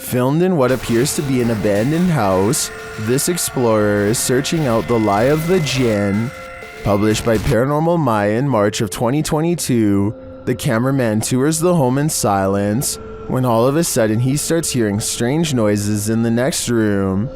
Filmed in what appears to be an abandoned house, this explorer is searching out the lie of the Jinn. Published by Paranormal Maya in March of 2022, the cameraman tours the home in silence when all of a sudden he starts hearing strange noises in the next room.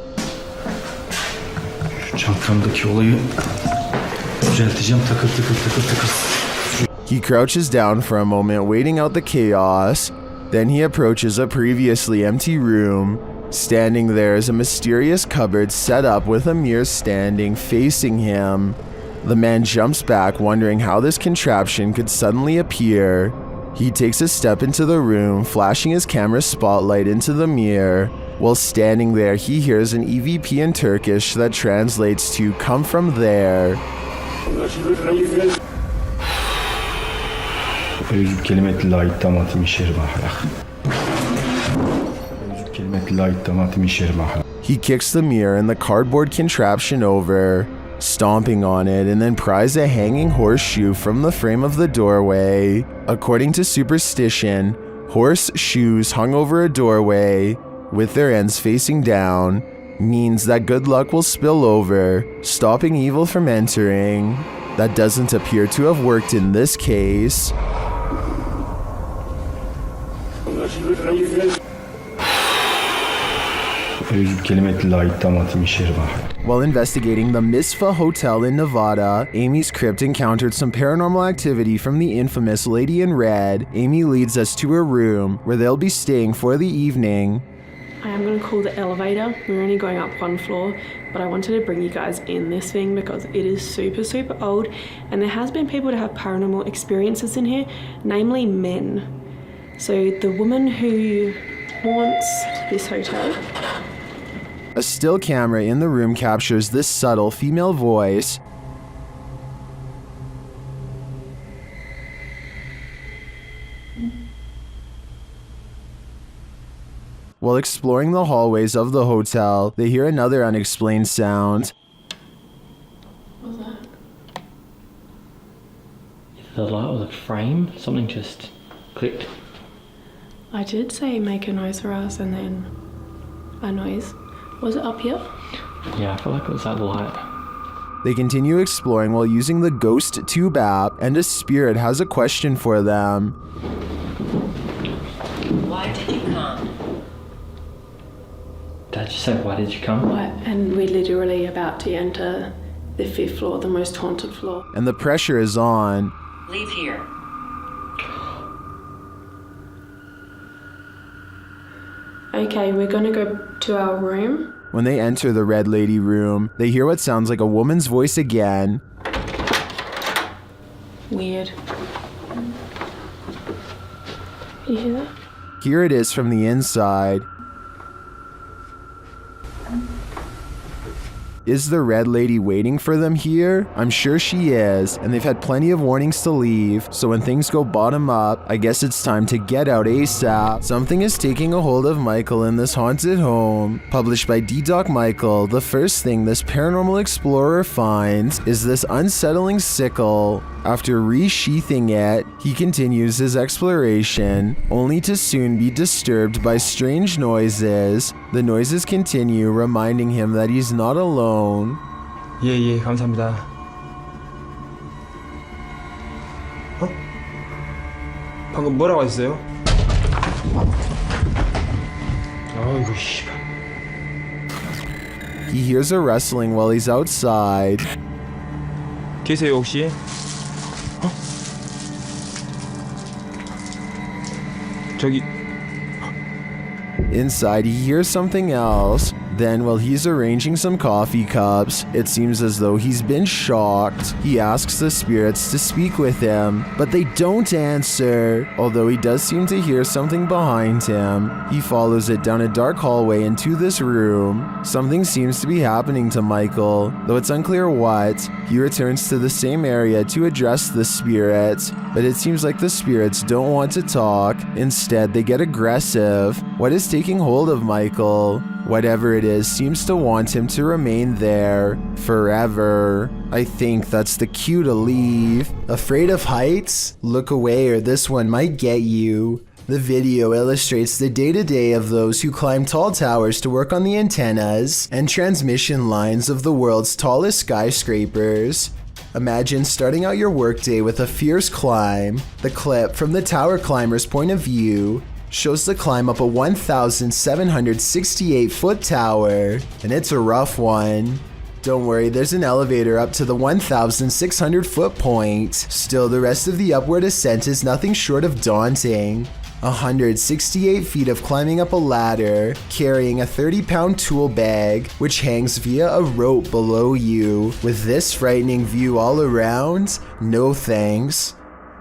He crouches down for a moment, waiting out the chaos. Then he approaches a previously empty room. Standing there is a mysterious cupboard set up with a mirror standing facing him. The man jumps back, wondering how this contraption could suddenly appear. He takes a step into the room, flashing his camera spotlight into the mirror. While standing there, he hears an EVP in Turkish that translates to "come from there." He kicks the mirror and the cardboard contraption over, stomping on it, and then pries a hanging horseshoe from the frame of the doorway. According to superstition, horse shoes hung over a doorway, with their ends facing down, means that good luck will spill over, stopping evil from entering. That doesn't appear to have worked in this case. While investigating the Misfa Hotel in Nevada, Amy's crypt encountered some paranormal activity from the infamous Lady in Red. Amy leads us to her room, where they'll be staying for the evening. I am going to call the elevator. We're only going up one floor, but I wanted to bring you guys in this thing because it is super, super old, and there has been people to have paranormal experiences in here, namely men. So the woman who haunts this hotel. A still camera in the room captures this subtle female voice. While exploring the hallways of the hotel, they hear another unexplained sound. What was that? The light or the frame? Something just clicked. I did say make a noise for us and then a noise. Was it up here? Yeah, I feel like it was that light. They continue exploring while using the Ghost Tube app, and a spirit has a question for them. Why did you come? Dad just say, why did you come? What? And we're literally about to enter the 5th floor, the most haunted floor. And the pressure is on. Leave here. Okay, we're gonna go to our room. When they enter the Red Lady room, they hear what sounds like a woman's voice again. Weird. Can you hear that? Here it is from the inside. Is the Red Lady waiting for them here? I'm sure she is, and they've had plenty of warnings to leave, so when things go bottom up, I guess it's time to get out ASAP. Something is taking a hold of Michael in this haunted home. Published by D-Doc Michael, the first thing this paranormal explorer finds is this unsettling sickle. After resheathing it, he continues his exploration, only to soon be disturbed by strange noises. The noises continue, reminding him that he's not alone. 예, 감사합니다. 어? 방금 뭐라고 하셨어요? 아이고 씨발. He hears a rustling while he's outside. 계세요 혹시? 어? 저기. Inside, he hears something else. Then, while he's arranging some coffee cups, it seems as though he's been shocked. He asks the spirits to speak with him, but they don't answer. Although he does seem to hear something behind him, he follows it down a dark hallway into this room. Something seems to be happening to Michael, though it's unclear what. He returns to the same area to address the spirits, but it seems like the spirits don't want to talk. Instead, they get aggressive. What is taking hold of Michael? Whatever it is seems to want him to remain there forever. I think that's the cue to leave. Afraid of heights? Look away or this one might get you. The video illustrates the day-to-day of those who climb tall towers to work on the antennas and transmission lines of the world's tallest skyscrapers. Imagine starting out your workday with a fierce climb. The clip, from the tower climber's point of view, shows the climb up a 1,768-foot tower, and it's a rough one. Don't worry, there's an elevator up to the 1,600-foot point. Still, the rest of the upward ascent is nothing short of daunting. 168 feet of climbing up a ladder, carrying a 30-pound tool bag, which hangs via a rope below you. With this frightening view all around, no thanks.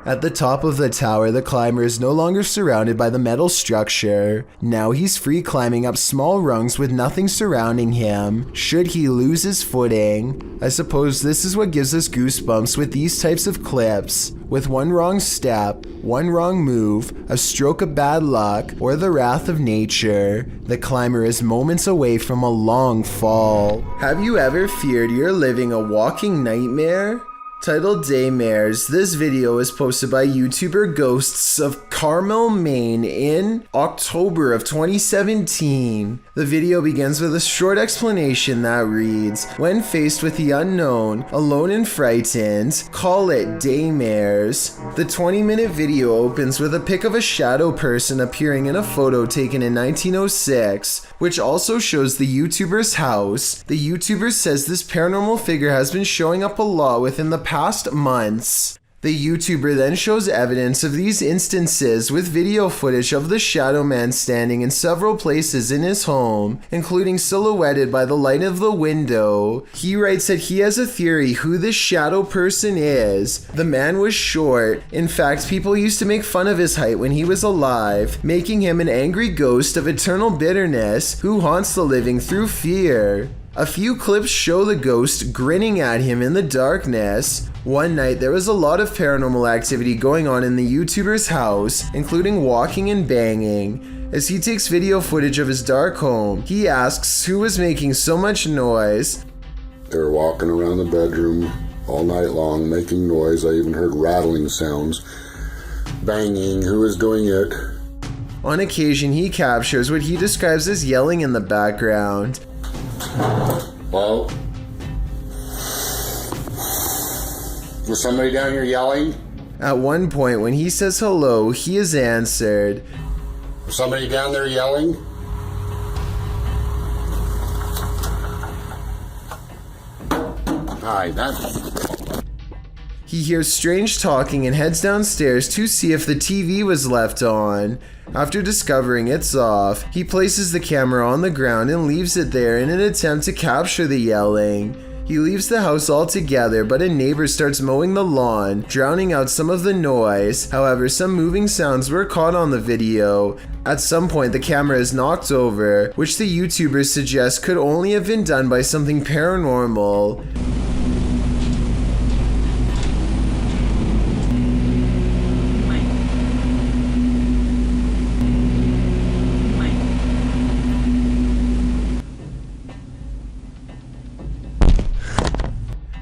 At the top of the tower, the climber is no longer surrounded by the metal structure. Now he's free climbing up small rungs with nothing surrounding him, should he lose his footing. I suppose this is what gives us goosebumps with these types of clips. With one wrong step, one wrong move, a stroke of bad luck, or the wrath of nature, the climber is moments away from a long fall. Have you ever feared you're living a walking nightmare? Titled Daymares, this video was posted by YouTuber Ghosts of Carmel, Maine in October of 2017. The video begins with a short explanation that reads, "When faced with the unknown, alone and frightened, call it Daymares." The 20-minute video opens with a pic of a shadow person appearing in a photo taken in 1906, which also shows the YouTuber's house. The YouTuber says this paranormal figure has been showing up a lot within the past months. The YouTuber then shows evidence of these instances with video footage of the shadow man standing in several places in his home, including silhouetted by the light of the window. He writes that he has a theory who this shadow person is. The man was short. In fact, people used to make fun of his height when he was alive, making him an angry ghost of eternal bitterness who haunts the living through fear. A few clips show the ghost grinning at him in the darkness. One night, there was a lot of paranormal activity going on in the YouTuber's house, including walking and banging. As he takes video footage of his dark home, he asks who was making so much noise. They were walking around the bedroom all night long, making noise. I even heard rattling sounds, banging. Who was doing it? On occasion, he captures what he describes as yelling in the background. Well, was somebody down here yelling? At one point, when he says hello, he is answered. Was somebody down there yelling? Hi, He hears strange talking and heads downstairs to see if the TV was left on. After discovering it's off, he places the camera on the ground and leaves it there in an attempt to capture the yelling. He leaves the house altogether, but a neighbor starts mowing the lawn, drowning out some of the noise. However, some moving sounds were caught on the video. At some point, the camera is knocked over, which the YouTuber suggests could only have been done by something paranormal.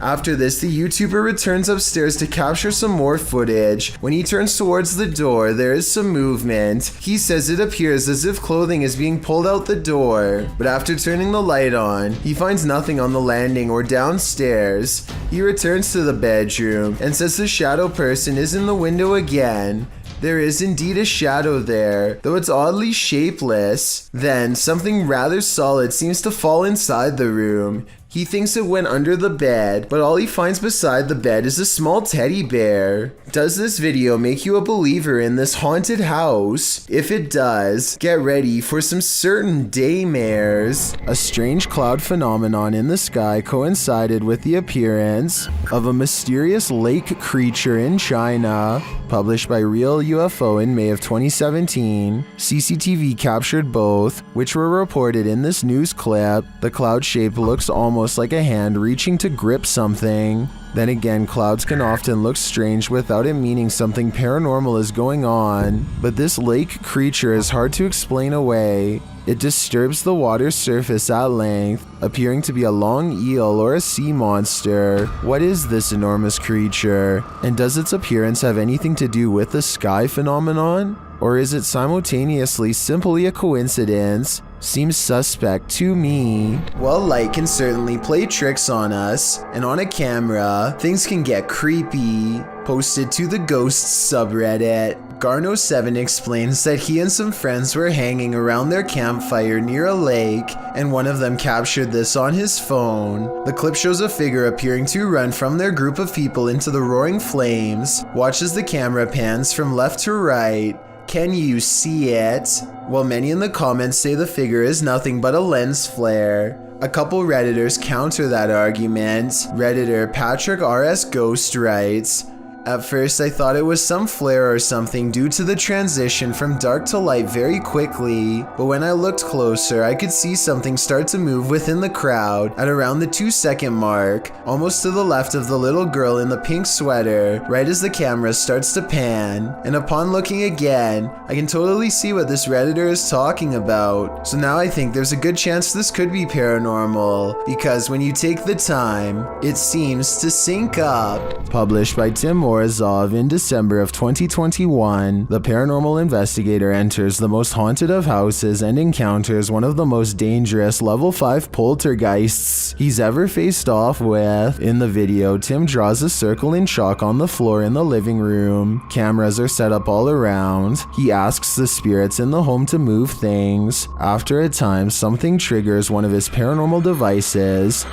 After this, the YouTuber returns upstairs to capture some more footage. When he turns towards the door, there is some movement. He says it appears as if clothing is being pulled out the door, but after turning the light on, he finds nothing on the landing or downstairs. He returns to the bedroom and says the shadow person is in the window again. There is indeed a shadow there, though it's oddly shapeless. Then, something rather solid seems to fall inside the room. He thinks it went under the bed, but all he finds beside the bed is a small teddy bear. Does this video make you a believer in this haunted house? If it does, get ready for some certain daymares. A strange cloud phenomenon in the sky coincided with the appearance of a mysterious lake creature in China. Published by Real UFO in May of 2017, CCTV captured both, which were reported in this news clip. The cloud shape looks almost like a hand reaching to grip something. Then again, clouds can often look strange without it meaning something paranormal is going on, but this lake creature is hard to explain away. It disturbs the water's surface at length, appearing to be a long eel or a sea monster. What is this enormous creature? And does its appearance have anything to do with the sky phenomenon? Or is it simultaneously simply a coincidence? Seems suspect to me. Well, light can certainly play tricks on us, and on a camera, things can get creepy. Posted to the Ghosts subreddit, Garno7 explains that he and some friends were hanging around their campfire near a lake, and one of them captured this on his phone. The clip shows a figure appearing to run from their group of people into the roaring flames. Watch as the camera pans from left to right. Can you see it? While many in the comments say the figure is nothing but a lens flare. A couple Redditors counter that argument. Redditor Patrick RS Ghost writes, "At first I thought it was some flare or something due to the transition from dark to light very quickly, but when I looked closer I could see something start to move within the crowd at around the 2-second mark, almost to the left of the little girl in the pink sweater, right as the camera starts to pan, and upon looking again, I can totally see what this Redditor is talking about. So now I think there's a good chance this could be paranormal, because when you take the time, it seems to sync up." Published by Tim Morozov in December of 2021, the paranormal investigator enters the most haunted of houses and encounters one of the most dangerous level 5 poltergeists he's ever faced off with. In the video, Tim draws a circle in chalk on the floor in the living room. Cameras are set up all around. He asks the spirits in the home to move things. After a time, something triggers one of his paranormal devices.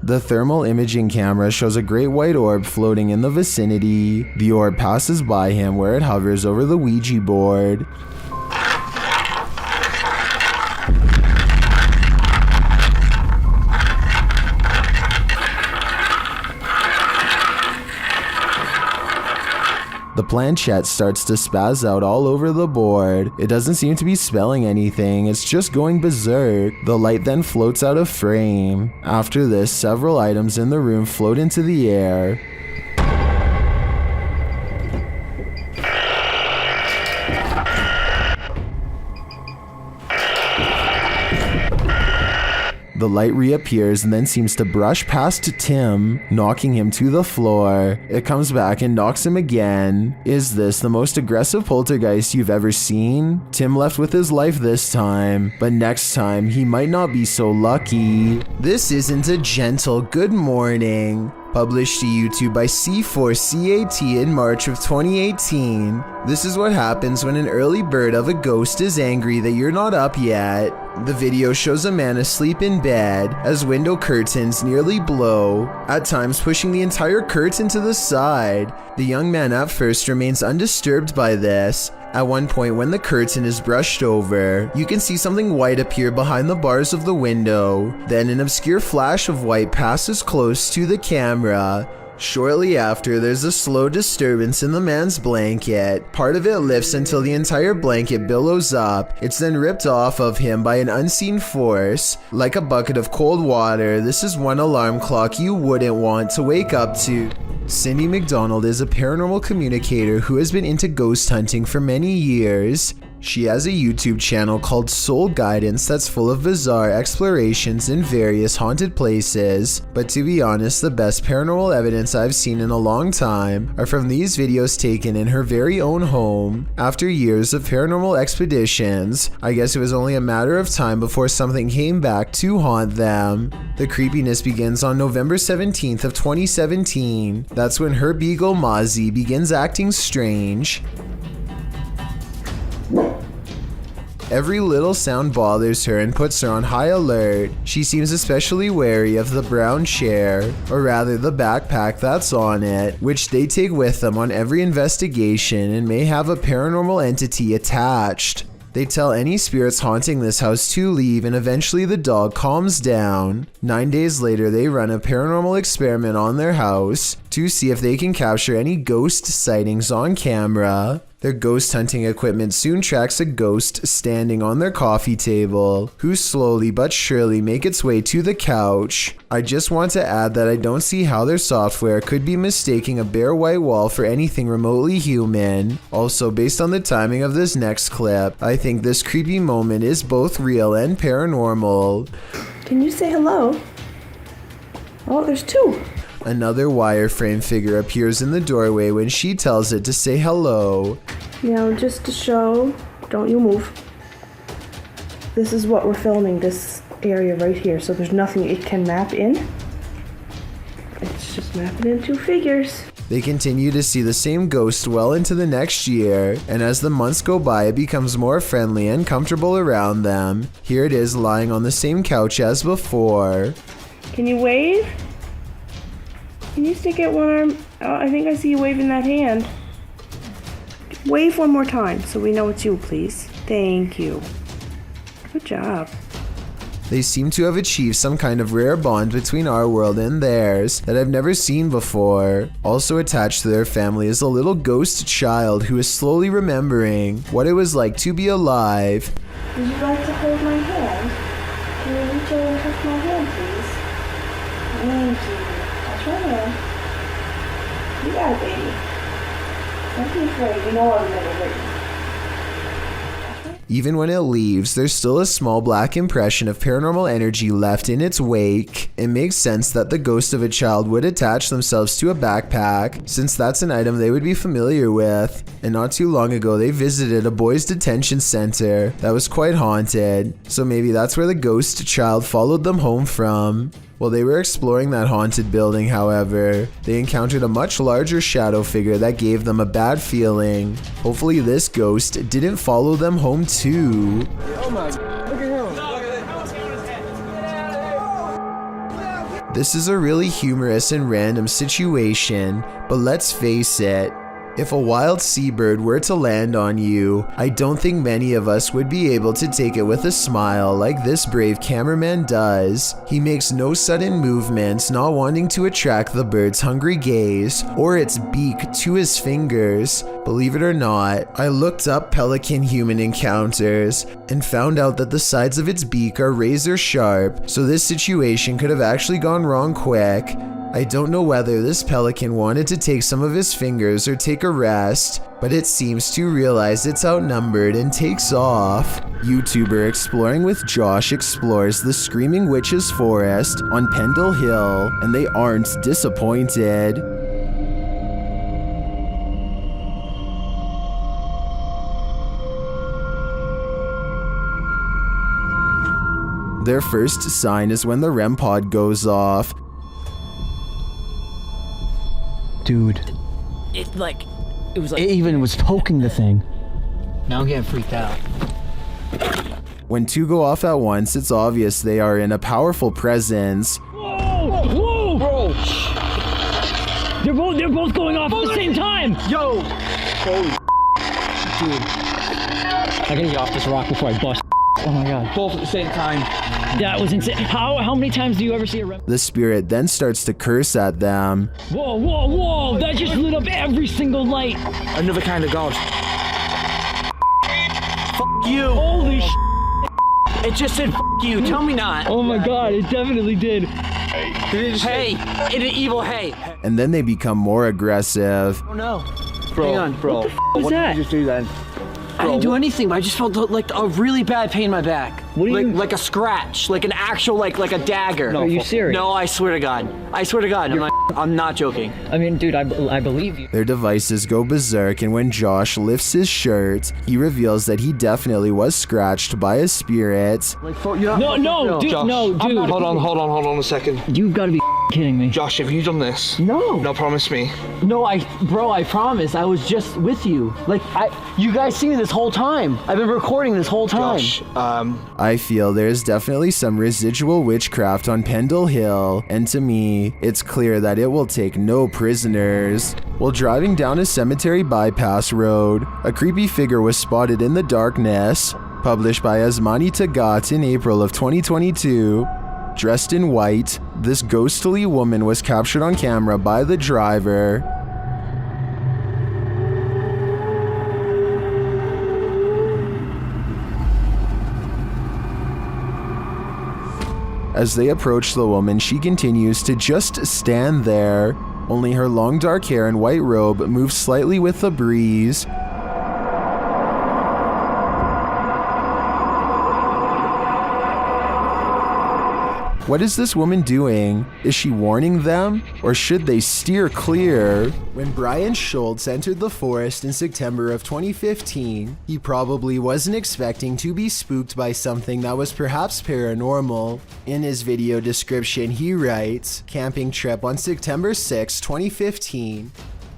The thermal imaging camera shows a great white orb floating in the vicinity. The orb passes by him where it hovers over the Ouija board. The planchette starts to spaz out all over the board. It doesn't seem to be spelling anything, it's just going berserk. The light then floats out of frame. After this, several items in the room float into the air. The light reappears and then seems to brush past Tim, knocking him to the floor. It comes back and knocks him again. Is this the most aggressive poltergeist you've ever seen? Tim left with his life this time, but next time he might not be so lucky. This isn't a gentle good morning. Published to YouTube by C4CAT in March of 2018. This is what happens when an early bird of a ghost is angry that you're not up yet. The video shows a man asleep in bed as window curtains nearly blow, at times pushing the entire curtain to the side. The young man at first remains undisturbed by this. At one point when the curtain is brushed over, you can see something white appear behind the bars of the window. Then an obscure flash of white passes close to the camera. Shortly after, there's a slow disturbance in the man's blanket. Part of it lifts until the entire blanket billows up. It's then ripped off of him by an unseen force. Like a bucket of cold water, this is one alarm clock you wouldn't want to wake up to. Cindy McDonald is a paranormal communicator who has been into ghost hunting for many years. She has a YouTube channel called Soul Guidance that's full of bizarre explorations in various haunted places. But to be honest, the best paranormal evidence I've seen in a long time are from these videos taken in her very own home. After years of paranormal expeditions, I guess it was only a matter of time before something came back to haunt them. The creepiness begins on November 17th of 2017. That's when her Beagle Mozzie begins acting strange. Every little sound bothers her and puts her on high alert. She seems especially wary of the brown chair, or rather the backpack that's on it, which they take with them on every investigation and may have a paranormal entity attached. They tell any spirits haunting this house to leave, and eventually the dog calms down. 9 days later, they run a paranormal experiment on their house to see if they can capture any ghost sightings on camera. Their ghost hunting equipment soon tracks a ghost standing on their coffee table, who slowly but surely make its way to the couch. I just want to add that I don't see how their software could be mistaking a bare white wall for anything remotely human. Also, based on the timing of this next clip, I think this creepy moment is both real and paranormal. Can you say hello? Oh, there's two. Another wireframe figure appears in the doorway when she tells it to say hello. Now, just to show, don't you move. This is what we're filming, this area right here, so there's nothing it can map in. It's just mapping in two figures. They continue to see the same ghost well into the next year, and as the months go by, it becomes more friendly and comfortable around them. Here it is lying on the same couch as before. Can you wave? Can you stick out one arm? Oh, I think I see you waving that hand. Wave one more time so we know it's you, please. Thank you. Good job. They seem to have achieved some kind of rare bond between our world and theirs that I've never seen before. Also attached to their family is a little ghost child who is slowly remembering what it was like to be alive. Would you like to hold my hand? Can you reach over and touch my hand, please? Thank you. Touch my hand. You got it, baby. Don't be afraid. You know I'll never hurt you. Even when it leaves, there's still a small black impression of paranormal energy left in its wake. It makes sense that the ghost of a child would attach themselves to a backpack, since that's an item they would be familiar with. And not too long ago, they visited a boys' detention center that was quite haunted, so maybe that's where the ghost child followed them home from. While they were exploring that haunted building, however, they encountered a much larger shadow figure that gave them a bad feeling. Hopefully this ghost didn't follow them home too. Oh my, look at him. This is a really humorous and random situation, but let's face it, if a wild seabird were to land on you, I don't think many of us would be able to take it with a smile like this brave cameraman does. He makes no sudden movements, not wanting to attract the bird's hungry gaze or its beak to his fingers. Believe it or not, I looked up pelican human encounters and found out that the sides of its beak are razor sharp, so this situation could have actually gone wrong quick. I don't know whether this pelican wanted to take some of his fingers or take a rest, but it seems to realize it's outnumbered and takes off. YouTuber Exploring with Josh explores the Screaming Witches Forest on Pendle Hill, and they aren't disappointed. Their first sign is when the REM pod goes off. Dude, It was like. it even was poking the thing. Now I'm getting freaked out. When two go off at once, it's obvious they are in a powerful presence. Whoa! Whoa! Bro! They're both going off at the same time! Yo! Holy dude. I gotta get off this rock before I bust. Oh my god. Both at the same time. That was insane. How many times do you ever see a rem? The spirit then starts to curse at them. Whoa, whoa, whoa! That just lit up every single light! Another kind of god. Fuck you! Holy sh! It just said fuck you. Tell me not. Oh my god, it definitely did. Hey, it an evil hey. And then they become more aggressive. Oh no. Bro, hang on, bro. Was that? Did you just do then? I didn't do anything, but I just felt like a really bad pain in my back. What do you like a scratch, like an actual like a dagger. No, are you serious? No, I swear to God. I swear to God. I'm not joking. I mean, dude, I believe you. Their devices go berserk, and when Josh lifts his shirt, he reveals that he definitely was scratched by a spirit. No, dude, Josh, no, dude. Hold on a second. You've got to be kidding me. Josh, have you done this? No. No, promise me. No, bro, I promise. I was just with you. You guys see me this whole time. I've been recording this whole time. Josh, I feel there's definitely some residual witchcraft on Pendle Hill, and to me, it's clear that it will take no prisoners. While driving down a cemetery bypass road, a creepy figure was spotted in the darkness. Published by Asmani Tagat in April of 2022. Dressed in white, this ghostly woman was captured on camera by the driver. As they approach the woman, she continues to just stand there. Only her long dark hair and white robe move slightly with the breeze. What is this woman doing? Is she warning them? Or should they steer clear? When Brian Schultz entered the forest in September of 2015, he probably wasn't expecting to be spooked by something that was perhaps paranormal. In his video description, he writes, "Camping trip on September 6, 2015.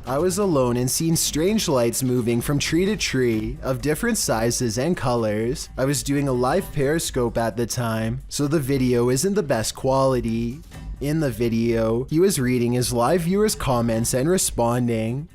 I was alone and seen strange lights moving from tree to tree of different sizes and colors. I was doing a live periscope at the time, so the video isn't the best quality." In the video, he was reading his live viewers' comments and responding.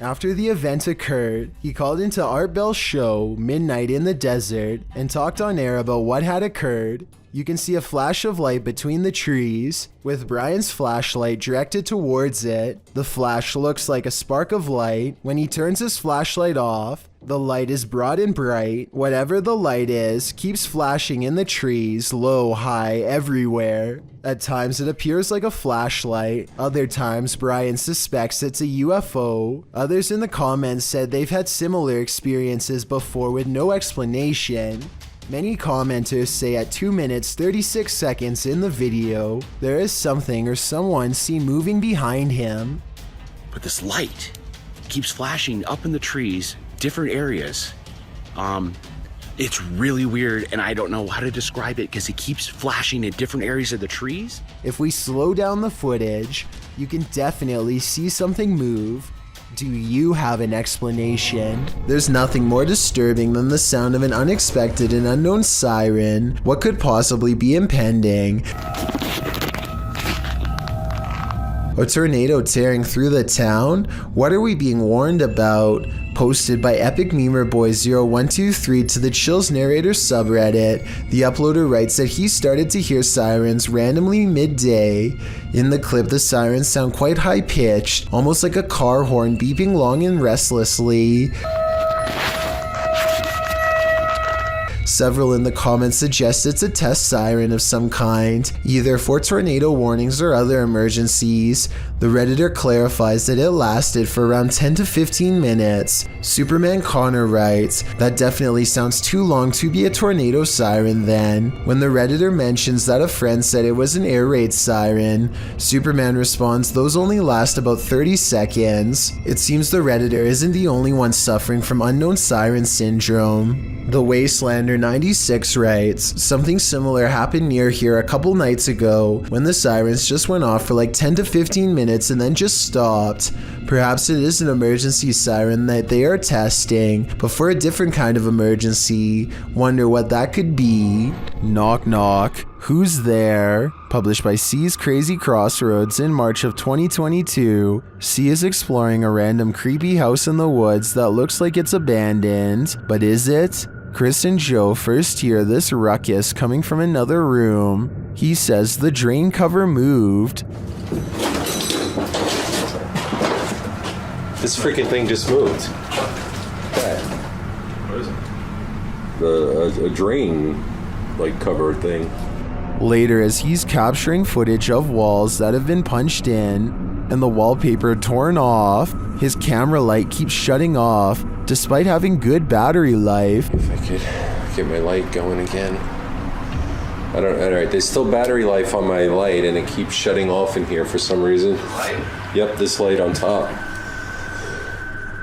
After the event occurred, he called into Art Bell's show, Midnight in the Desert, and talked on air about what had occurred. You can see a flash of light between the trees, with Brian's flashlight directed towards it. The flash looks like a spark of light. When he turns his flashlight off, the light is broad and bright. Whatever the light is, keeps flashing in the trees, low, high, everywhere. At times it appears like a flashlight. Other times Brian suspects it's a UFO. Others in the comments said they've had similar experiences before with no explanation. Many commenters say at 2 minutes 36 seconds in the video, there is something or someone seen moving behind him. But this light keeps flashing up in the trees, different areas. It's really weird, and I don't know how to describe it because it keeps flashing in different areas of the trees. If we slow down the footage, you can definitely see something move. Do you have an explanation? There's nothing more disturbing than the sound of an unexpected and unknown siren. What could possibly be impending? A tornado tearing through the town? What are we being warned about? Posted by Epic Memer Boy 0123 to the Chills Narrator subreddit, the uploader writes that he started to hear sirens randomly midday. In the clip, the sirens sound quite high-pitched, almost like a car horn beeping long and restlessly. Several in the comments suggest it's a test siren of some kind, either for tornado warnings or other emergencies. The Redditor clarifies that it lasted for around 10 to 15 minutes. Superman Connor writes, "That definitely sounds too long to be a tornado siren then." When the Redditor mentions that a friend said it was an air raid siren, Superman responds those only last about 30 seconds. It seems the Redditor isn't the only one suffering from unknown siren syndrome. The Wastelander 96 writes, "Something similar happened near here a couple nights ago when the sirens just went off for like 10 to 15 minutes and then just stopped. Perhaps it is an emergency siren that they are testing, but for a different kind of emergency. Wonder what that could be." Knock knock. Who's there? Published by C's Crazy Crossroads in March of 2022. C is exploring a random creepy house in the woods that looks like it's abandoned, but is it? Chris and Joe first hear this ruckus coming from another room. He says the drain cover moved. This freaking thing just moved. What is it? A drain, like, cover thing. Later, as he's capturing footage of walls that have been punched in and the wallpaper torn off, his camera light keeps shutting off despite having good battery life. If I could get my light going again. Alright, there's still battery life on my light and it keeps shutting off in here for some reason. Light? Yep, this light on top.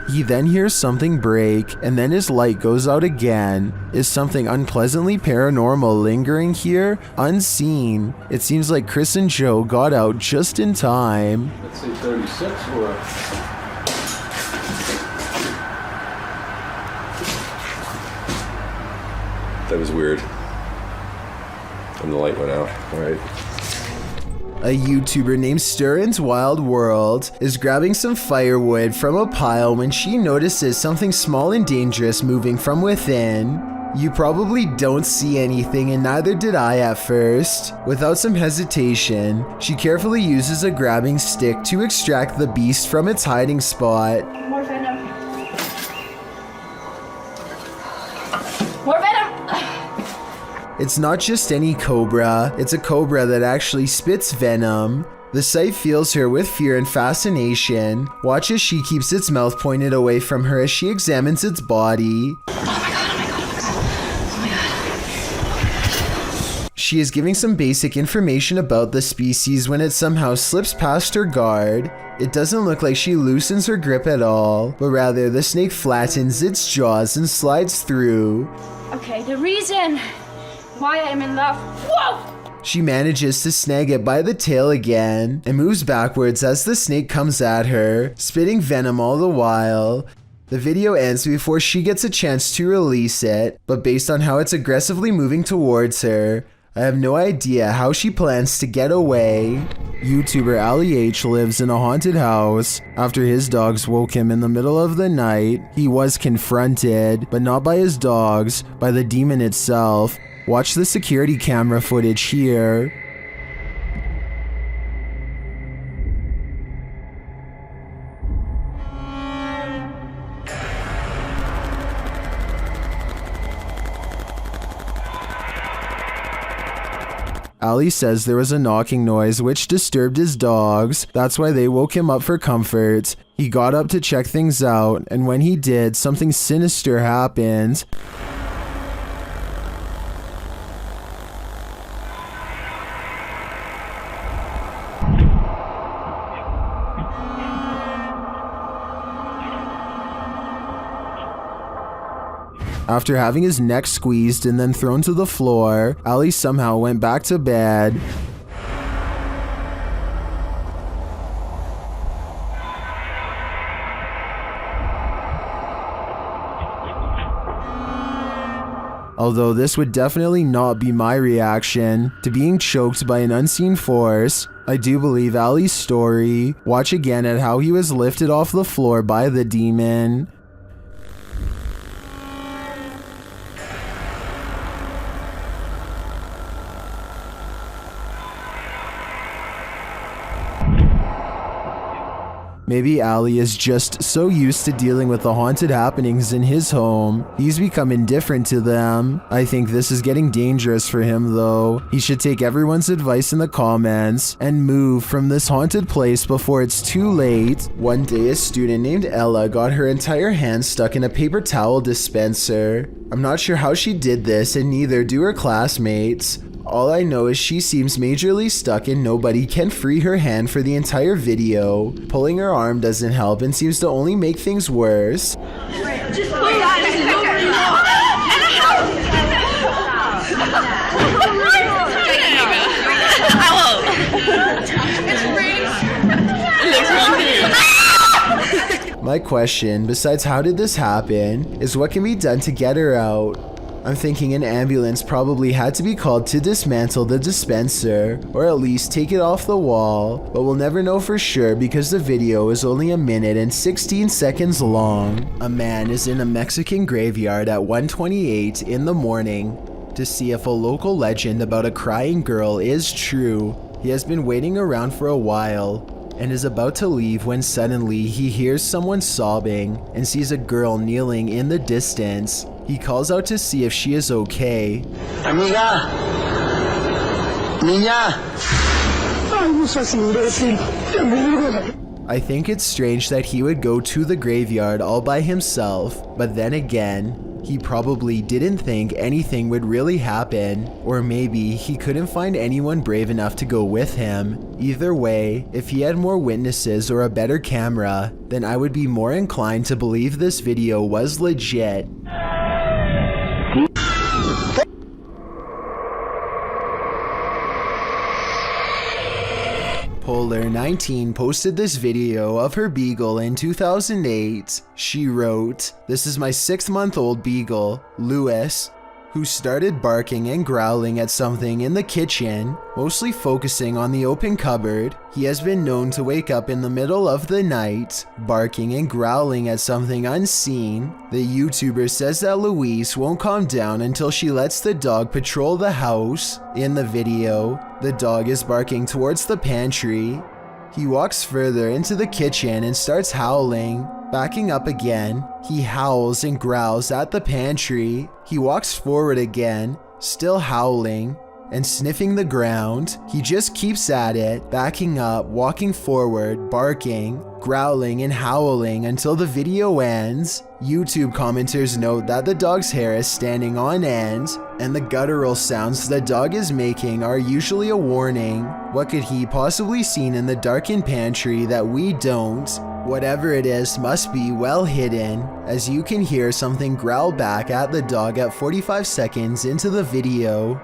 He then hears something break, and then his light goes out again. Is something unpleasantly paranormal lingering here? Unseen. It seems like Chris and Joe got out just in time. Let's say 36 or... That was weird. And the light went out. Alright. A YouTuber named Stirrin's Wild World is grabbing some firewood from a pile when she notices something small and dangerous moving from within. You probably don't see anything, and neither did I at first. Without some hesitation, she carefully uses a grabbing stick to extract the beast from its hiding spot. More venom. More venom! It's not just any cobra, it's a cobra that actually spits venom. The sight fills her with fear and fascination. Watch as she keeps its mouth pointed away from her as she examines its body. She is giving some basic information about the species when it somehow slips past her guard. It doesn't look like she loosens her grip at all, but rather the snake flattens its jaws and slides through. Okay, the reason why I'm in love. Whoa! She manages to snag it by the tail again and moves backwards as the snake comes at her, spitting venom all the while. The video ends before she gets a chance to release it, but based on how it's aggressively moving towards her, I have no idea how she plans to get away. YouTuber Ali H lives in a haunted house. After his dogs woke him in the middle of the night, he was confronted, but not by his dogs, by the demon itself. Watch the security camera footage here. Ali says there was a knocking noise which disturbed his dogs. That's why they woke him up for comfort. He got up to check things out, and when he did, something sinister happened. After having his neck squeezed and then thrown to the floor, Ali somehow went back to bed. Although this would definitely not be my reaction to being choked by an unseen force, I do believe Ali's story. Watch again at how he was lifted off the floor by the demon. Maybe Ali is just so used to dealing with the haunted happenings in his home, he's become indifferent to them. I think this is getting dangerous for him though. He should take everyone's advice in the comments and move from this haunted place before it's too late. One day a student named Ella got her entire hand stuck in a paper towel dispenser. I'm not sure how she did this, and neither do her classmates. All I know is she seems majorly stuck and nobody can free her hand for the entire video. Pulling her arm doesn't help and seems to only make things worse. My question, besides how did this happen, is what can be done to get her out? I'm thinking an ambulance probably had to be called to dismantle the dispenser, or at least take it off the wall, but we'll never know for sure because the video is only 1 minute and 16 seconds long. A man is in a Mexican graveyard at 1:28 in the morning to see if a local legend about a crying girl is true. He has been waiting around for a while and is about to leave when suddenly he hears someone sobbing and sees a girl kneeling in the distance. He calls out to see if she is okay. Amiga! Niña! Ay, no seas imbécil. I think it's strange that he would go to the graveyard all by himself, but then again, he probably didn't think anything would really happen, or maybe he couldn't find anyone brave enough to go with him. Either way, if he had more witnesses or a better camera, then I would be more inclined to believe this video was legit. Polar19 posted this video of her Beagle in 2008. She wrote, "This is my 6-month-old Beagle, Lewis, who started barking and growling at something in the kitchen, mostly focusing on the open cupboard. He has been known to wake up in the middle of the night, barking and growling at something unseen. The YouTuber says that Louise won't calm down until she lets the dog patrol the house. In the video, the dog is barking towards the pantry. He walks further into the kitchen and starts howling. Backing up again, he howls and growls at the pantry. He walks forward again Still howling and sniffing the ground, he just keeps at it, backing up, walking forward, barking, growling and howling until the video ends. YouTube commenters note that the dog's hair is standing on end, and the guttural sounds the dog is making are usually a warning. What could he possibly seen in the darkened pantry that we don't? Whatever it is must be well hidden, as you can hear something growl back at the dog at 45 seconds into the video.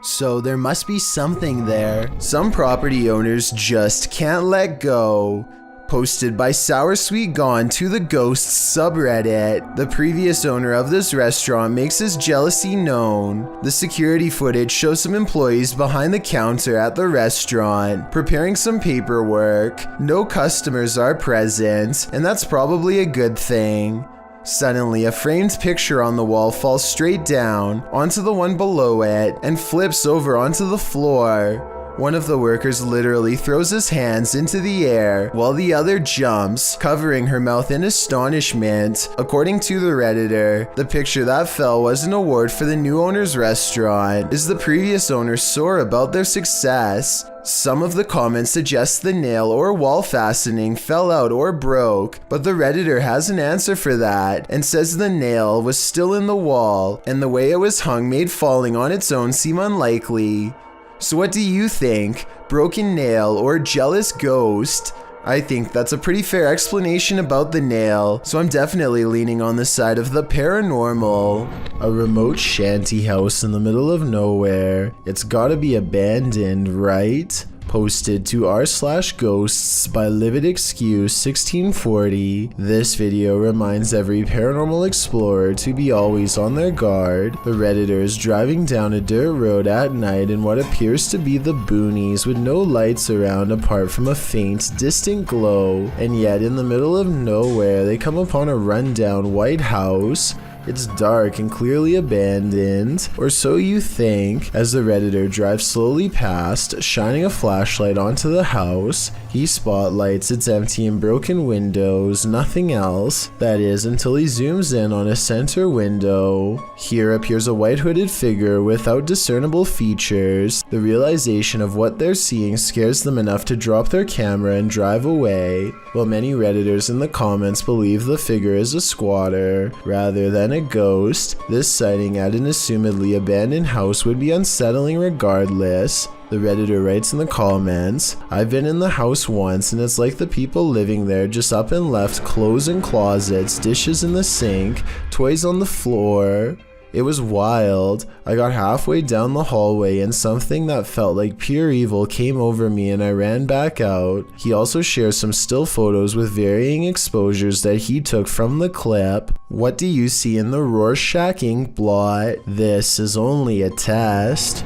So there must be something there. Some property owners just can't let go. Posted by Sour Sweet Gone to the Ghosts subreddit. The previous owner of this restaurant makes his jealousy known. The security footage shows some employees behind the counter at the restaurant, preparing some paperwork. No customers are present, and that's probably a good thing. Suddenly, a framed picture on the wall falls straight down onto the one below it and flips over onto the floor. One of the workers literally throws his hands into the air while the other jumps, covering her mouth in astonishment. According to the Redditor, the picture that fell was an award for the new owner's restaurant. Is the previous owner sore about their success? Some of the comments suggest the nail or wall fastening fell out or broke, but the Redditor has an answer for that and says the nail was still in the wall and the way it was hung made falling on its own seem unlikely. So what do you think? Broken nail or jealous ghost? I think that's a pretty fair explanation about the nail, so I'm definitely leaning on the side of the paranormal. A remote shanty house in the middle of nowhere. It's gotta be abandoned, right? Posted to r/ghosts by Livid Excuse 1640. This video reminds every paranormal explorer to be always on their guard. The Redditor is driving down a dirt road at night in what appears to be the boonies with no lights around apart from a faint, distant glow, and yet in the middle of nowhere they come upon a rundown white house. It's dark and clearly abandoned, or so you think, as the Redditor drives slowly past, shining a flashlight onto the house. He spotlights its empty and broken windows, nothing else. That is, until he zooms in on a center window. Here appears a white hooded figure without discernible features. The realization of what they're seeing scares them enough to drop their camera and drive away, while many Redditors in the comments believe the figure is a squatter rather than a ghost. This sighting at an assumedly abandoned house would be unsettling regardless. The Redditor writes in the comments, "I've been in the house once and it's like the people living there just up and left clothes in closets, dishes in the sink, toys on the floor. It was wild. I got halfway down the hallway and something that felt like pure evil came over me and I ran back out." He also shares some still photos with varying exposures that he took from the clip. What do you see in the Rorschach ink blot? This is only a test.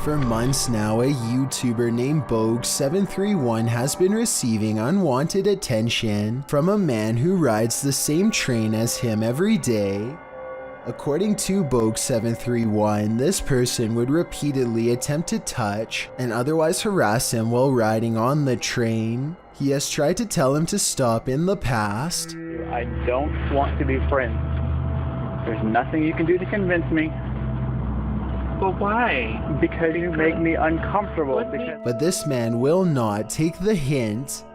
For months now, a YouTuber named Bogue731 has been receiving unwanted attention from a man who rides the same train as him every day. According to Bogue731, this person would repeatedly attempt to touch and otherwise harass him while riding on the train. He has tried to tell him to stop in the past. I don't want to be friends. There's nothing you can do to convince me. But why? Because you make me uncomfortable. But this man will not take the hint.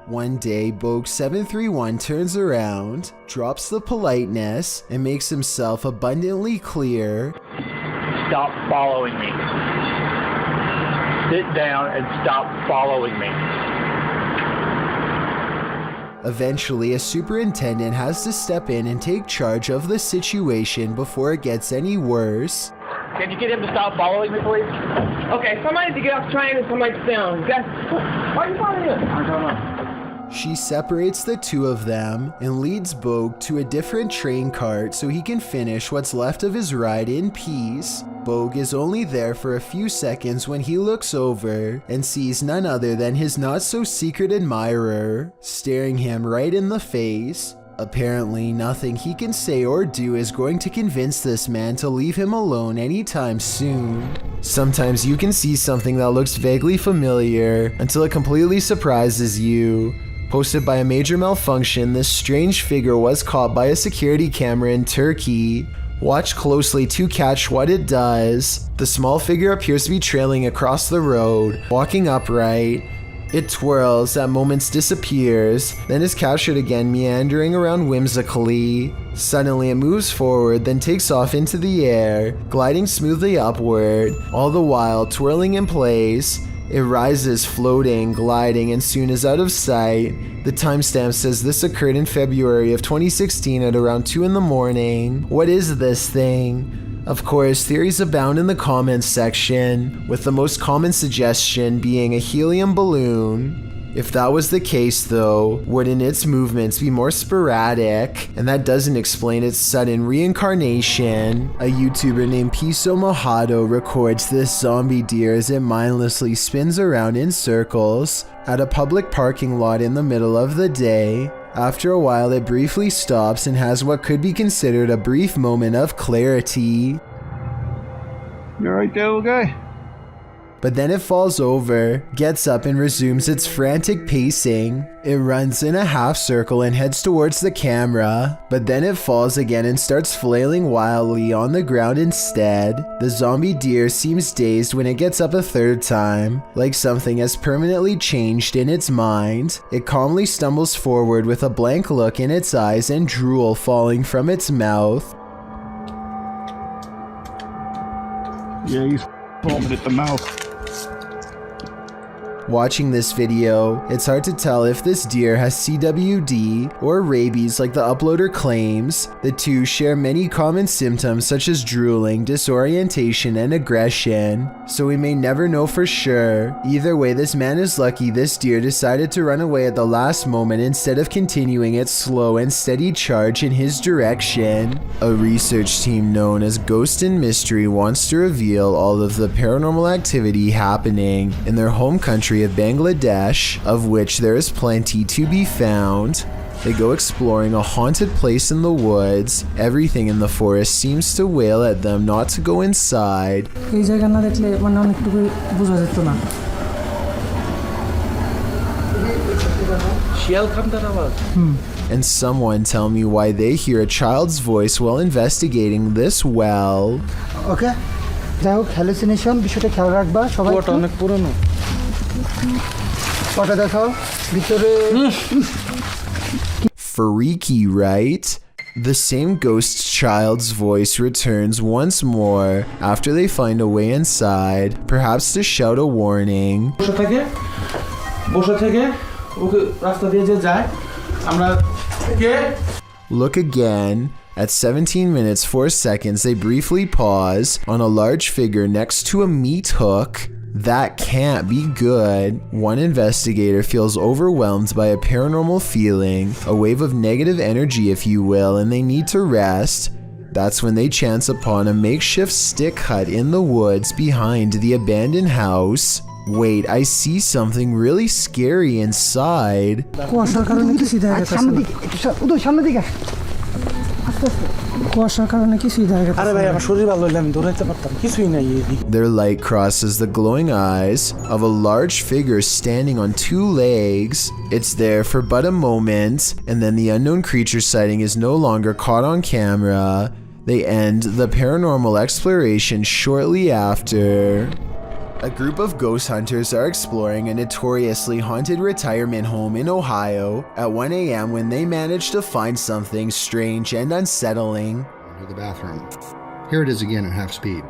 One day, Bogue731 turns around, drops the politeness, and makes himself abundantly clear. Stop following me. Sit down and stop following me. Eventually, a superintendent has to step in and take charge of the situation before it gets any worse. Can you get him to stop following me, please? Okay, somebody to get off the train and somebody to stay on. Why are you following him? I don't know. She separates the two of them and leads Bogue to a different train cart so he can finish what's left of his ride in peace. Bogue is only there for a few seconds when he looks over and sees none other than his not-so-secret admirer, staring him right in the face. Apparently, nothing he can say or do is going to convince this man to leave him alone anytime soon. Sometimes you can see something that looks vaguely familiar until it completely surprises you. Posted by a major malfunction, this strange figure was caught by a security camera in Turkey. Watch closely to catch what it does. The small figure appears to be trailing across the road, walking upright. It twirls, at moments disappears, then is captured again, meandering around whimsically. Suddenly it moves forward, then takes off into the air, gliding smoothly upward, all the while twirling in place. It rises, floating, gliding, and soon is out of sight. The timestamp says this occurred in February of 2016 at around 2 in the morning. What is this thing? Of course, theories abound in the comments section, with the most common suggestion being a helium balloon. If that was the case though, wouldn't its movements be more sporadic? And that doesn't explain its sudden reincarnation. A YouTuber named Piso Mojado records this zombie deer as it mindlessly spins around in circles at a public parking lot in the middle of the day. After a while, it briefly stops and has what could be considered a brief moment of clarity. You alright there, little guy? But then it falls over, gets up and resumes its frantic pacing. It runs in a half circle and heads towards the camera, but then it falls again and starts flailing wildly on the ground instead. The zombie deer seems dazed when it gets up a third time, like something has permanently changed in its mind. It calmly stumbles forward with a blank look in its eyes and drool falling from its mouth. Yeah, he's foaming at the mouth. Watching this video, it's hard to tell if this deer has CWD or rabies like the uploader claims. The two share many common symptoms such as drooling, disorientation, and aggression, so we may never know for sure. Either way, this man is lucky this deer decided to run away at the last moment instead of continuing its slow and steady charge in his direction. A research team known as Ghost and Mystery wants to reveal all of the paranormal activity happening in their home country of Bangladesh, of which there is plenty to be found. They go exploring a haunted place in the woods. Everything in the forest seems to wail at them not to go inside. And someone tell me why they hear a child's voice while investigating this well. Okay. যাই হোক hallucination বিষয়টা খেয়াল রাখবা সবাই ওটা অনেক পুরনো ওটা দেখো ভিতরে Freaky, right? The same ghost child's voice returns once more after they find a way inside, perhaps to shout a warning. Look again. At 17 minutes 4 seconds, they briefly pause on a large figure next to a meat hook. That can't be good. One investigator feels overwhelmed by a paranormal feeling, a wave of negative energy if you will, and they need to rest. That's when they chance upon a makeshift stick hut in the woods behind the abandoned house. Wait, I see something really scary inside. Their light crosses the glowing eyes of a large figure standing on 2 legs. It's there for but a moment, and then the unknown creature sighting is no longer caught on camera. They end the paranormal exploration shortly after. A group of ghost hunters are exploring a notoriously haunted retirement home in Ohio at 1 a.m. when they manage to find something strange and unsettling. To the bathroom. Here it is again at half speed.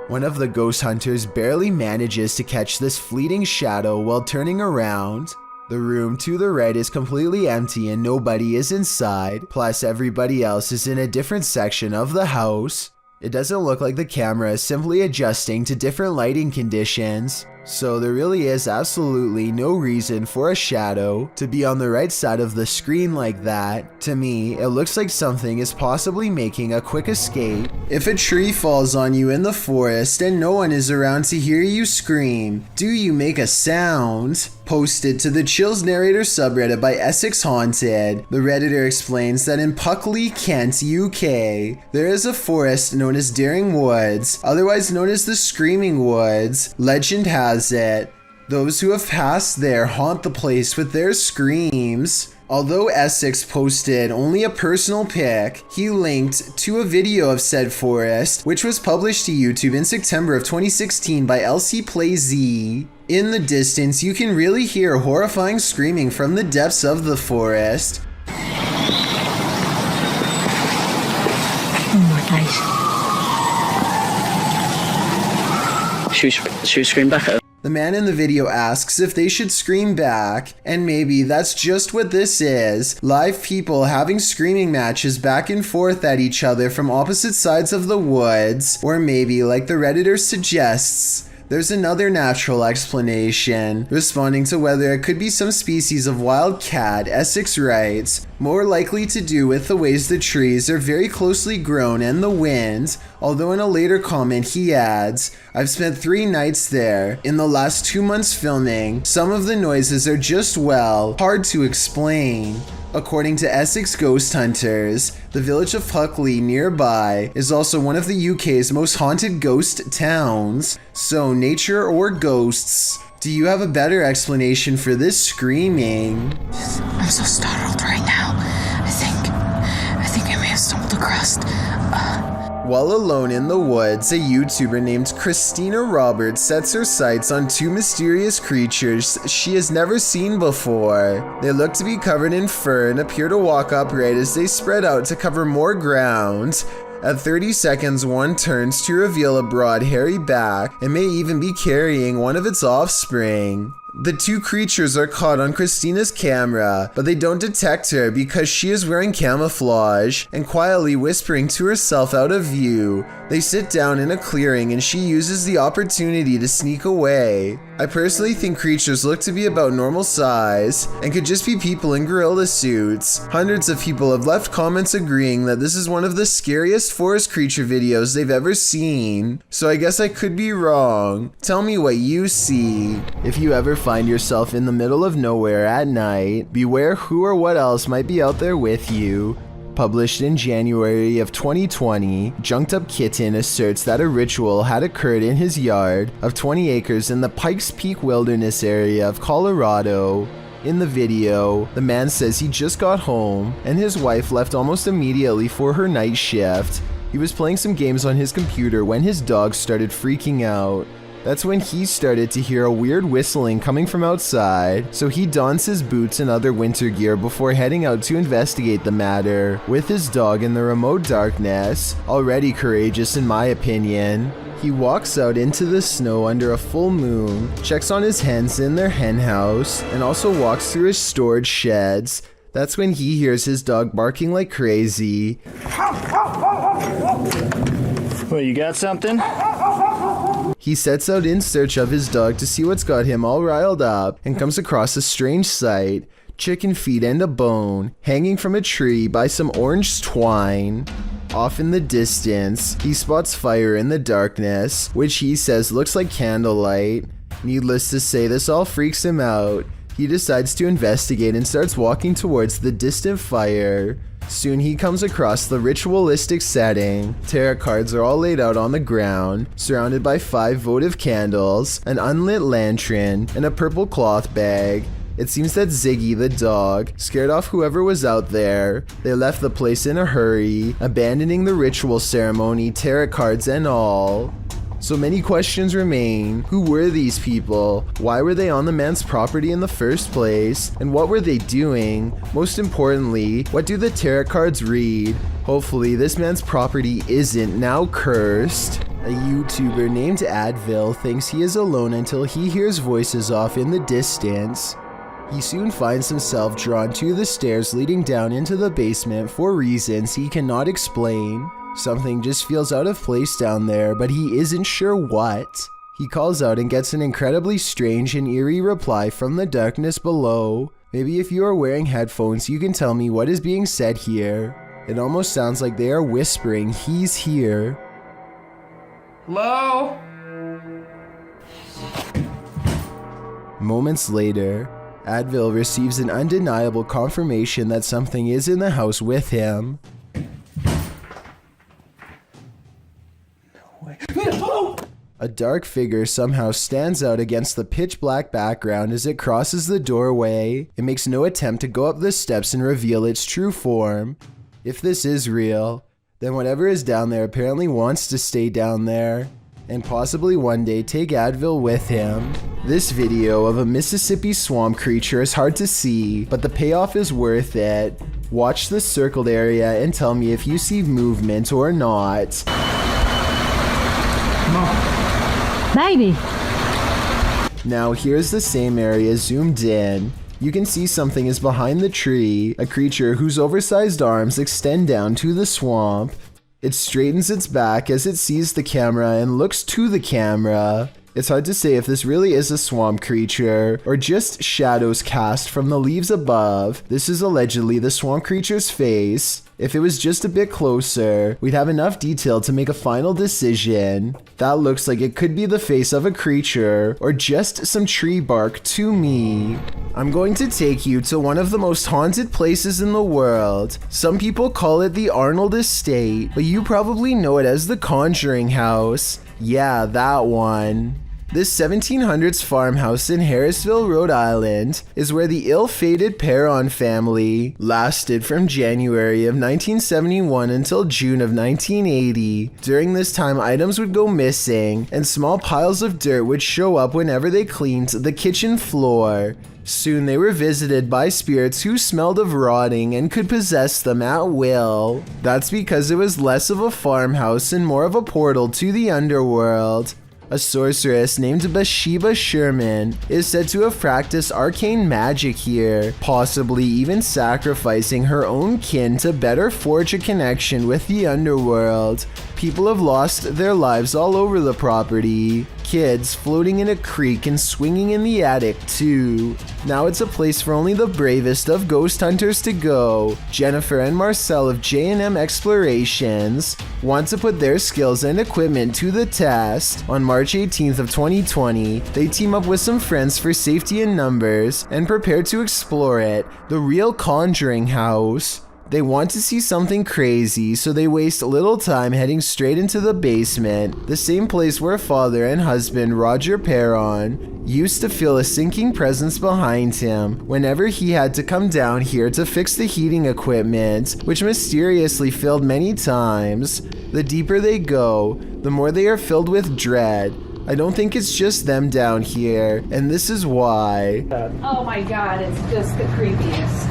One of the ghost hunters barely manages to catch this fleeting shadow while turning around. The room to the right is completely empty and nobody is inside, plus everybody else is in a different section of the house. It doesn't look like the camera is simply adjusting to different lighting conditions, so there really is absolutely no reason for a shadow to be on the right side of the screen like that. To me, it looks like something is possibly making a quick escape. If a tree falls on you in the forest and no one is around to hear you scream, do you make a sound? Posted to the Chills Narrator subreddit by Essex Haunted, the Redditor explains that in Puckley, Kent, UK, there is a forest known as Daring Woods, otherwise known as the Screaming Woods. Legend has it, those who have passed there haunt the place with their screams. Although Essex posted only a personal pic, he linked to a video of said forest, which was published to YouTube in September of 2016 by LC Play Z. In the distance, you can really hear horrifying screaming from the depths of the forest. Oh my days. Should we scream back at her? The man in the video asks if they should scream back, and maybe that's just what this is. Live people having screaming matches back and forth at each other from opposite sides of the woods. Or maybe, like the Redditor suggests, there's another natural explanation. Responding to whether it could be some species of wild cat, Essex writes, more likely to do with the ways the trees are very closely grown and the wind, although in a later comment he adds, I've spent 3 nights there. In the last 2 months filming, some of the noises are just, well, hard to explain. According to Essex Ghost Hunters, the village of Puckley nearby is also one of the UK's most haunted ghost towns. So, nature or ghosts, do you have a better explanation for this screaming? I'm so startled right now. I think I may have stumbled across. While alone in the woods, a YouTuber named Christina Roberts sets her sights on 2 mysterious creatures she has never seen before. They look to be covered in fur and appear to walk upright as they spread out to cover more ground. At 30 seconds, one turns to reveal a broad, hairy back and may even be carrying one of its offspring. The 2 creatures are caught on Christina's camera, but they don't detect her because she is wearing camouflage and quietly whispering to herself out of view. They sit down in a clearing and she uses the opportunity to sneak away. I personally think creatures look to be about normal size and could just be people in gorilla suits. Hundreds of people have left comments agreeing that this is one of the scariest forest creature videos they've ever seen. So I guess I could be wrong. Tell me what you see. If you ever find yourself in the middle of nowhere at night, beware who or what else might be out there with you. Published in January of 2020, Junked Up Kitten asserts that a ritual had occurred in his yard of 20 acres in the Pikes Peak Wilderness area of Colorado. In the video, the man says he just got home and his wife left almost immediately for her night shift. He was playing some games on his computer when his dog started freaking out. That's when he started to hear a weird whistling coming from outside, so he dons his boots and other winter gear before heading out to investigate the matter. With his dog in the remote darkness, already courageous in my opinion, he walks out into the snow under a full moon, checks on his hens in their hen house, and also walks through his storage sheds. That's when he hears his dog barking like crazy. Well, you got something? He sets out in search of his dog to see what's got him all riled up and comes across a strange sight, chicken feet and a bone, hanging from a tree by some orange twine. Off in the distance, he spots fire in the darkness, which he says looks like candlelight. Needless to say, this all freaks him out. He decides to investigate and starts walking towards the distant fire. Soon he comes across the ritualistic setting. Tarot cards are all laid out on the ground, surrounded by 5 votive candles, an unlit lantern, and a purple cloth bag. It seems that Ziggy, the dog, scared off whoever was out there. They left the place in a hurry, abandoning the ritual ceremony, tarot cards and all. So many questions remain. Who were these people? Why were they on the man's property in the first place? And what were they doing? Most importantly, what do the tarot cards read? Hopefully this man's property isn't now cursed. A YouTuber named Advil thinks he is alone until he hears voices off in the distance. He soon finds himself drawn to the stairs leading down into the basement for reasons he cannot explain. Something just feels out of place down there, but he isn't sure what. He calls out and gets an incredibly strange and eerie reply from the darkness below. Maybe if you are wearing headphones, you can tell me what is being said here. It almost sounds like they are whispering, "He's here." Hello? Moments later, Advil receives an undeniable confirmation that something is in the house with him. A dark figure somehow stands out against the pitch black background as it crosses the doorway. It makes no attempt to go up the steps and reveal its true form. If this is real, then whatever is down there apparently wants to stay down there, and possibly one day take Advil with him. This video of a Mississippi swamp creature is hard to see, but the payoff is worth it. Watch the circled area and tell me if you see movement or not. Baby! Now here's the same area zoomed in. You can see something is behind the tree, a creature whose oversized arms extend down to the swamp. It straightens its back as it sees the camera and looks to the camera. It's hard to say if this really is a swamp creature or just shadows cast from the leaves above. This is allegedly the swamp creature's face. If it was just a bit closer, we'd have enough detail to make a final decision. That looks like it could be the face of a creature or just some tree bark to me. I'm going to take you to one of the most haunted places in the world. Some people call it the Arnold Estate, but you probably know it as the Conjuring house. Yeah, that one. This 1700s farmhouse in Harrisville, Rhode Island, is where the ill-fated Perron family lasted from January of 1971 until June of 1980. During this time, items would go missing, and small piles of dirt would show up whenever they cleaned the kitchen floor. Soon they were visited by spirits who smelled of rotting and could possess them at will. That's because it was less of a farmhouse and more of a portal to the underworld. A sorceress named Bathsheba Sherman is said to have practiced arcane magic here, possibly even sacrificing her own kin to better forge a connection with the underworld. People have lost their lives all over the property. Kids floating in a creek and swinging in the attic too. Now it's a place for only the bravest of ghost hunters to go. Jennifer and Marcel of J&M Explorations want to put their skills and equipment to the test. On March 18th of 2020, they team up with some friends for safety in numbers and prepare to explore it, the real Conjuring house. They want to see something crazy, so they waste little time heading straight into the basement, the same place where father and husband Roger Perron used to feel a sinking presence behind him whenever he had to come down here to fix the heating equipment, which mysteriously failed many times. The deeper they go, the more they are filled with dread. I don't think it's just them down here, and this is why. Oh my god, it's just the creepiest.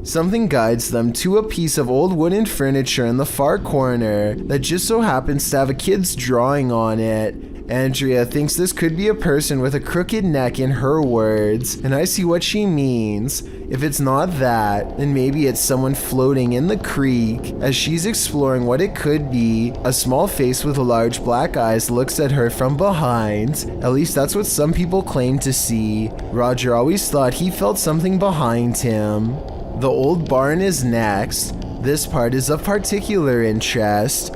Something guides them to a piece of old wooden furniture in the far corner that just so happens to have a kid's drawing on it. Andrea thinks this could be a person with a crooked neck in her words, and I see what she means. If it's not that, then maybe it's someone floating in the creek. As she's exploring what it could be, a small face with large black eyes looks at her from behind. At least that's what some people claim to see. Roger always thought he felt something behind him. The old barn is next. This part is of particular interest.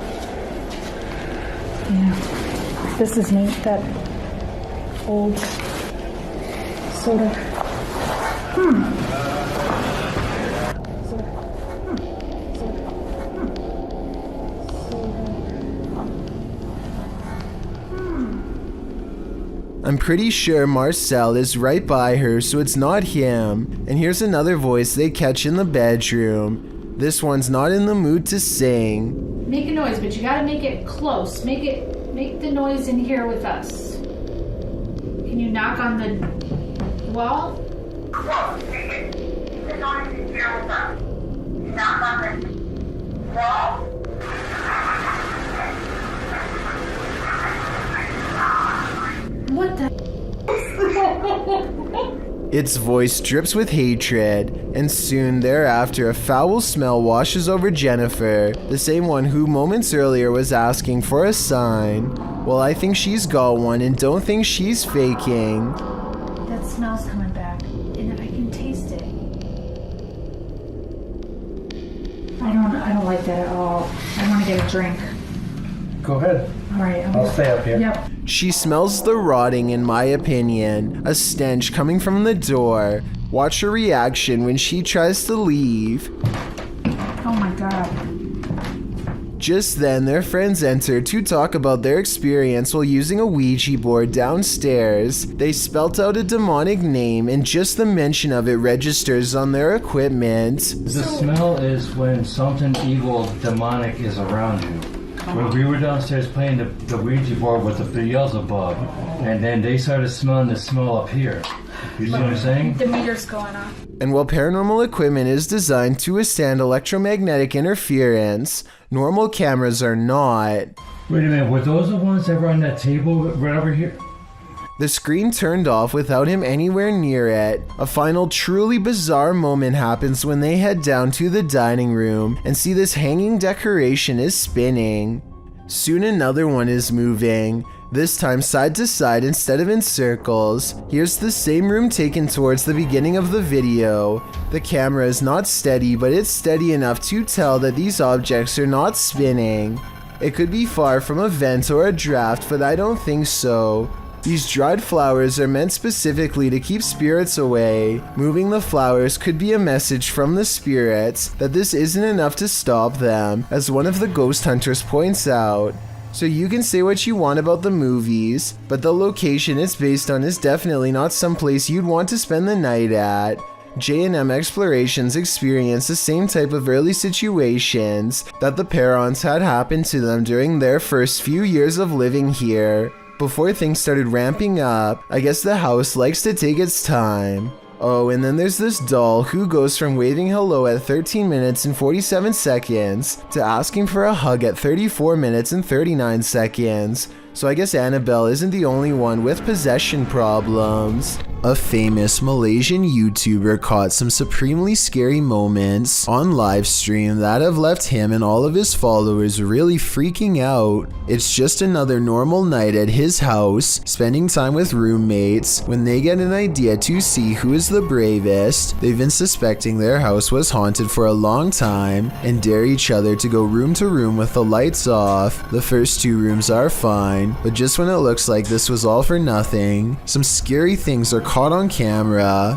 Yeah, this is neat, that old sort of, I'm pretty sure Marcel is right by her, so it's not him. And here's another voice they catch in the bedroom. This one's not in the mood to sing. Make a noise, but you gotta make it close. Make the noise in here with us. Can you knock on the wall? Close. Make the noise in here with us. Knock on the wall. What the? Its voice drips with hatred, and soon thereafter a foul smell washes over Jennifer, the same one who moments earlier was asking for a sign. Well, I think she's got one and don't think she's faking. That smell's coming back, and I can taste it. I don't like that at all. I want to get a drink. Go ahead. All right. I'll stay up here. Yep. She smells the rotting, in my opinion, a stench coming from the door. Watch her reaction when she tries to leave. Oh my god. Just then, their friends enter to talk about their experience while using a Ouija board downstairs. They spelt out a demonic name, and just the mention of it registers on their equipment. The smell is when something evil, demonic is around you. When we were downstairs playing the Ouija board with the Beelzebub, and then they started smelling the smell up here. You see what I'm saying? The meter's going off. And while paranormal equipment is designed to withstand electromagnetic interference, normal cameras are not. Wait a minute, were those the ones that were on that table right over here? The screen turned off without him anywhere near it. A final truly bizarre moment happens when they head down to the dining room and see this hanging decoration is spinning. Soon another one is moving, this time side to side instead of in circles. Here's the same room taken towards the beginning of the video. The camera is not steady, but it's steady enough to tell that these objects are not spinning. It could be far from a vent or a draft, but I don't think so. These dried flowers are meant specifically to keep spirits away. Moving the flowers could be a message from the spirits that this isn't enough to stop them, as one of the ghost hunters points out. So you can say what you want about the movies, but the location it's based on is definitely not someplace you'd want to spend the night at. J&M Explorations experienced the same type of early situations that the Perrons had happen to them during their first few years of living here. Before things started ramping up, I guess the house likes to take its time. Oh, and then there's this doll who goes from waving hello at 13 minutes and 47 seconds to asking for a hug at 34 minutes and 39 seconds. So I guess Annabelle isn't the only one with possession problems. A famous Malaysian YouTuber caught some supremely scary moments on live stream that have left him and all of his followers really freaking out. It's just another normal night at his house, spending time with roommates, when they get an idea to see who is the bravest. They've been suspecting their house was haunted for a long time and dare each other to go room to room with the lights off. The first 2 rooms are fine, but just when it looks like this was all for nothing, some scary things are caught on camera.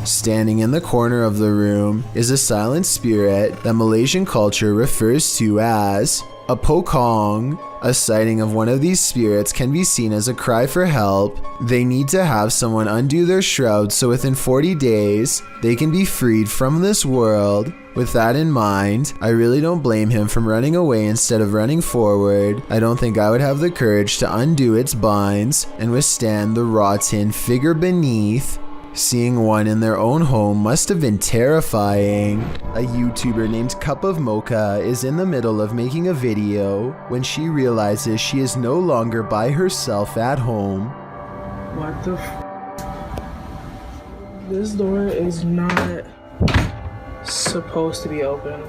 Standing in the corner of the room is a silent spirit that Malaysian culture refers to as a pokong. A sighting of one of these spirits can be seen as a cry for help. They need to have someone undo their shroud so within 40 days, they can be freed from this world. With that in mind, I really don't blame him from running away instead of running forward. I don't think I would have the courage to undo its binds and withstand the rotten figure beneath. Seeing one in their own home must have been terrifying. A YouTuber named Cup of Mocha is in the middle of making a video when she realizes she is no longer by herself at home. What the This door is not supposed to be open.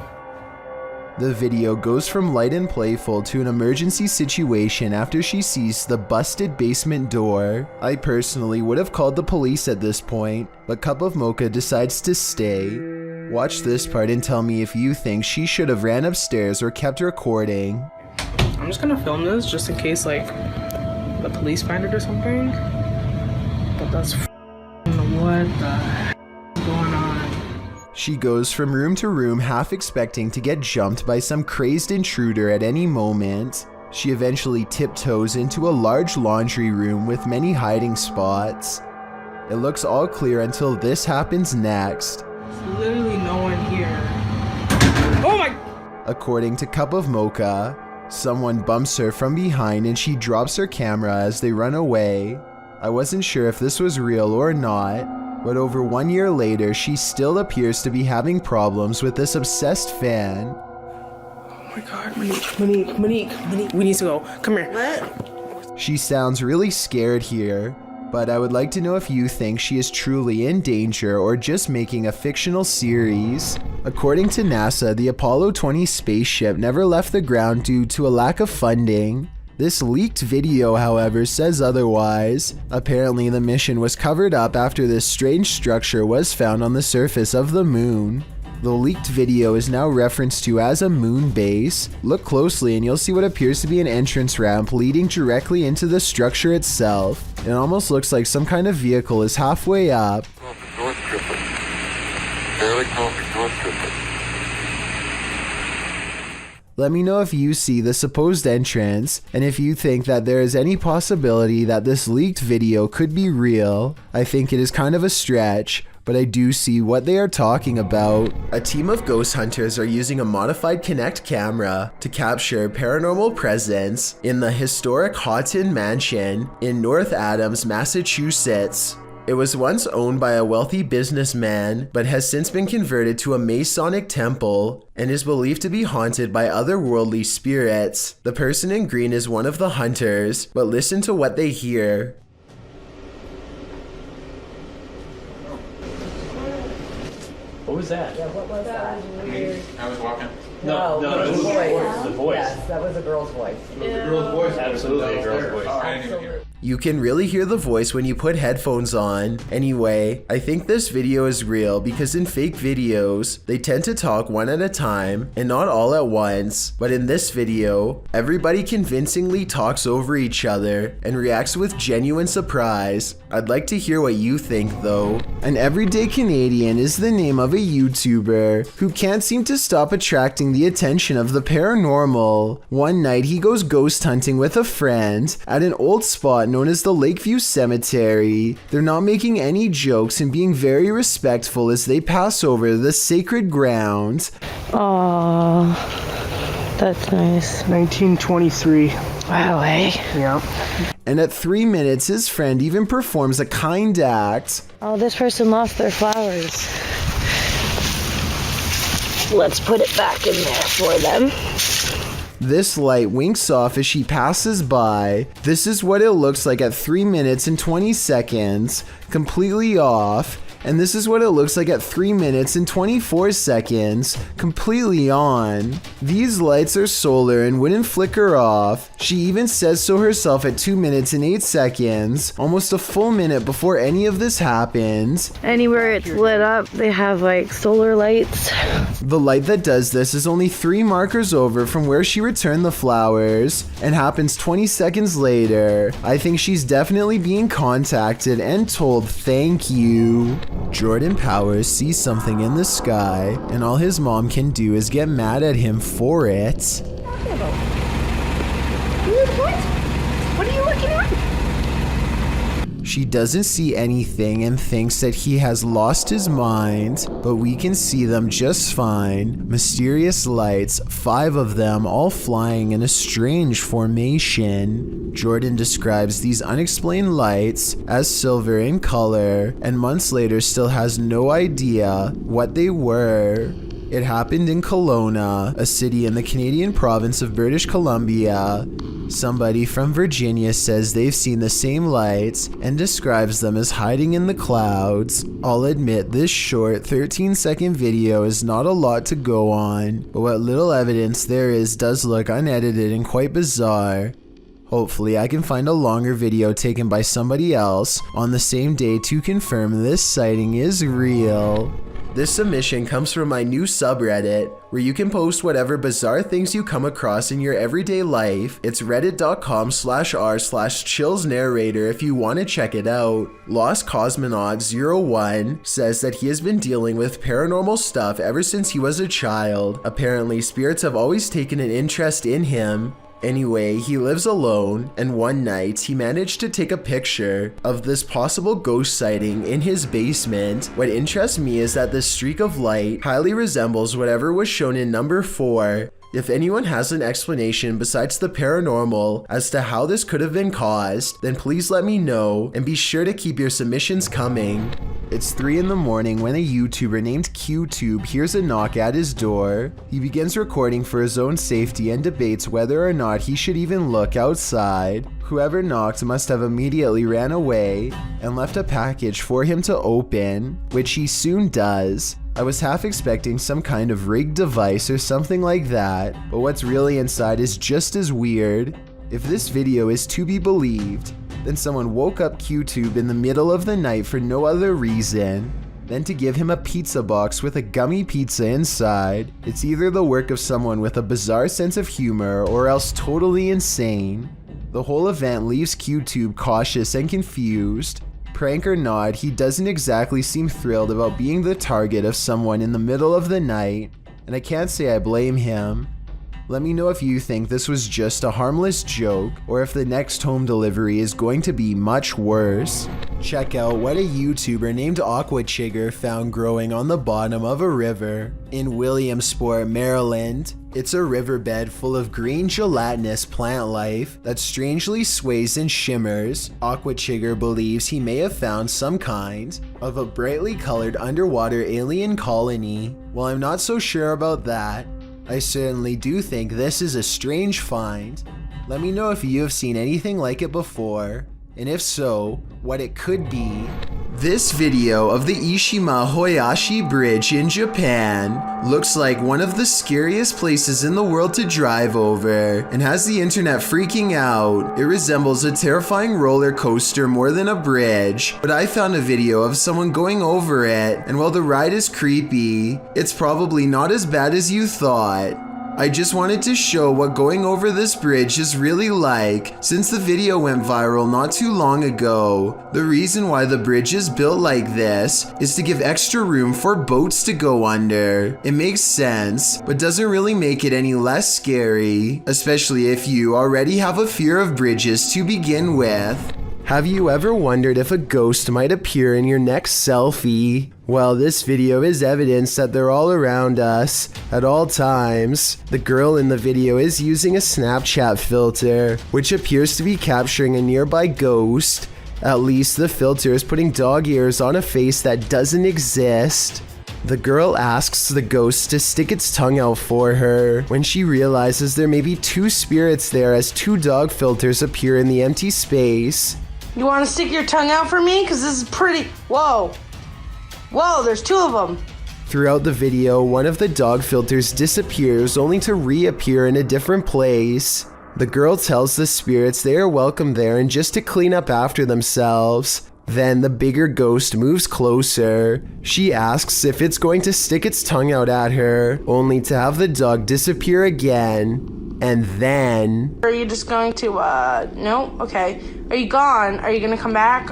The video goes from light and playful to an emergency situation after she sees the busted basement door. I personally would have called the police at this point, but Cup of Mocha decides to stay. Watch this part and tell me if you think she should have ran upstairs or kept recording. I'm just gonna film this just in case like the police find it or something. But that's what the heck is going on? She goes from room to room half expecting to get jumped by some crazed intruder at any moment. She eventually tiptoes into a large laundry room with many hiding spots. It looks all clear until this happens next. There's literally no one here. Oh my! According to Cup of Mocha, someone bumps her from behind and she drops her camera as they run away. I wasn't sure if this was real or not, but over 1 year later, she still appears to be having problems with this obsessed fan. Oh my god, Monique, we need to go. Come here. What? She sounds really scared here, but I would like to know if you think she is truly in danger or just making a fictional series. According to NASA, the Apollo 20 spaceship never left the ground due to a lack of funding. This leaked video, however, says otherwise. Apparently, the mission was covered up after this strange structure was found on the surface of the moon. The leaked video is now referenced to as a moon base. Look closely and you'll see what appears to be an entrance ramp leading directly into the structure itself. It almost looks like some kind of vehicle is halfway up. Let me know if you see the supposed entrance, and if you think that there is any possibility that this leaked video could be real. I think it is kind of a stretch, but I do see what they are talking about. A team of ghost hunters are using a modified Kinect camera to capture paranormal presence in the historic Houghton Mansion in North Adams, Massachusetts. It was once owned by a wealthy businessman, but has since been converted to a Masonic temple and is believed to be haunted by otherworldly spirits. The person in green is one of the hunters, but listen to what they hear. What was that? Yeah, what was that? Weird. I was walking. No, it was the voice. Yes, that was a girl's voice. It was a girl's voice. Absolutely a girl's voice. Oh, I didn't even hear it. You can really hear the voice when you put headphones on. Anyway, I think this video is real because in fake videos, they tend to talk one at a time and not all at once. But in this video, everybody convincingly talks over each other and reacts with genuine surprise. I'd like to hear what you think though. An Everyday Canadian is the name of a YouTuber who can't seem to stop attracting the attention of the paranormal. One night he goes ghost hunting with a friend at an old spot known as the Lakeview Cemetery. They're not making any jokes and being very respectful as they pass over the sacred ground. Aww, that's nice. 1923. Wow, eh? Yeah. And at 3 minutes, his friend even performs a kind act. Oh, this person lost their flowers. Let's put it back in there for them. This light winks off as she passes by. This is what it looks like at 3 minutes and 20 seconds, completely off. And this is what it looks like at 3 minutes and 24 seconds, completely on. These lights are solar and wouldn't flicker off. She even says so herself at 2 minutes and 8 seconds, almost a full minute before any of this happens. Anywhere it's lit up, they have like solar lights. The light that does this is only 3 markers over from where she returned the flowers and happens 20 seconds later. I think she's definitely being contacted and told thank you. Jordan Powers sees something in the sky, and all his mom can do is get mad at him for it. What are you looking at? She doesn't see anything and thinks that he has lost his mind, but we can see them just fine. Mysterious lights, 5 of them all flying in a strange formation. Jordan describes these unexplained lights as silver in color, and months later still has no idea what they were. It happened in Kelowna, a city in the Canadian province of British Columbia. Somebody from Virginia says they've seen the same lights and describes them as hiding in the clouds. I'll admit this short 13-second video is not a lot to go on, but what little evidence there is does look unedited and quite bizarre. Hopefully I can find a longer video taken by somebody else on the same day to confirm this sighting is real. This submission comes from my new subreddit, where you can post whatever bizarre things you come across in your everyday life. It's reddit.com/r/chillsnarrator if you want to check it out. Lost Cosmonaut 01 says that he has been dealing with paranormal stuff ever since he was a child. Apparently, spirits have always taken an interest in him. Anyway, he lives alone, and one night he managed to take a picture of this possible ghost sighting in his basement. What interests me is that this streak of light highly resembles whatever was shown in number 4. If anyone has an explanation besides the paranormal as to how this could have been caused, then please let me know, and be sure to keep your submissions coming. It's 3 in the morning when a YouTuber named QTube hears a knock at his door. He begins recording for his own safety and debates whether or not he should even look outside. Whoever knocked must have immediately ran away and left a package for him to open, which he soon does. I was half expecting some kind of rigged device or something like that, but what's really inside is just as weird. If this video is to be believed, then someone woke up QTube in the middle of the night for no other reason. then to give him a pizza box with a gummy pizza inside. It's either the work of someone with a bizarre sense of humor or else totally insane. The whole event leaves QTube cautious and confused. Prank or not, he doesn't exactly seem thrilled about being the target of someone in the middle of the night, and I can't say I blame him. Let me know if you think this was just a harmless joke, or if the next home delivery is going to be much worse. Check out what a YouTuber named Aquachigger found growing on the bottom of a river in Williamsport, Maryland. It's a riverbed full of green gelatinous plant life that strangely sways and shimmers. Aquachigger believes he may have found some kind of a brightly colored underwater alien colony. While I'm not so sure about that, I certainly do think this is a strange find. Let me know if you have seen anything like it before, and if so, what it could be. This video of the Ishima Hoyashi Bridge in Japan looks like one of the scariest places in the world to drive over and has the internet freaking out. It resembles a terrifying roller coaster more than a bridge, but I found a video of someone going over it, and while the ride is creepy, it's probably not as bad as you thought. I just wanted to show what going over this bridge is really like, since the video went viral not too long ago. The reason why the bridge is built like this is to give extra room for boats to go under. It makes sense, but doesn't really make it any less scary, especially if you already have a fear of bridges to begin with. Have you ever wondered if a ghost might appear in your next selfie? Well, this video is evidence that they're all around us at all times. The girl in the video is using a Snapchat filter, which appears to be capturing a nearby ghost. At least the filter is putting dog ears on a face that doesn't exist. The girl asks the ghost to stick its tongue out for her when she realizes there may be two spirits there as two dog filters appear in the empty space. You want to stick your tongue out for me? Because this is pretty... Whoa. Whoa, there's two of them. Throughout the video, one of the dog filters disappears only to reappear in a different place. The girl tells the spirits they are welcome there and just to clean up after themselves. Then the bigger ghost moves closer. She asks if it's going to stick its tongue out at her, only to have the dog disappear again. And then... Are you just going to, no? Okay. Are you gone? Are you gonna come back?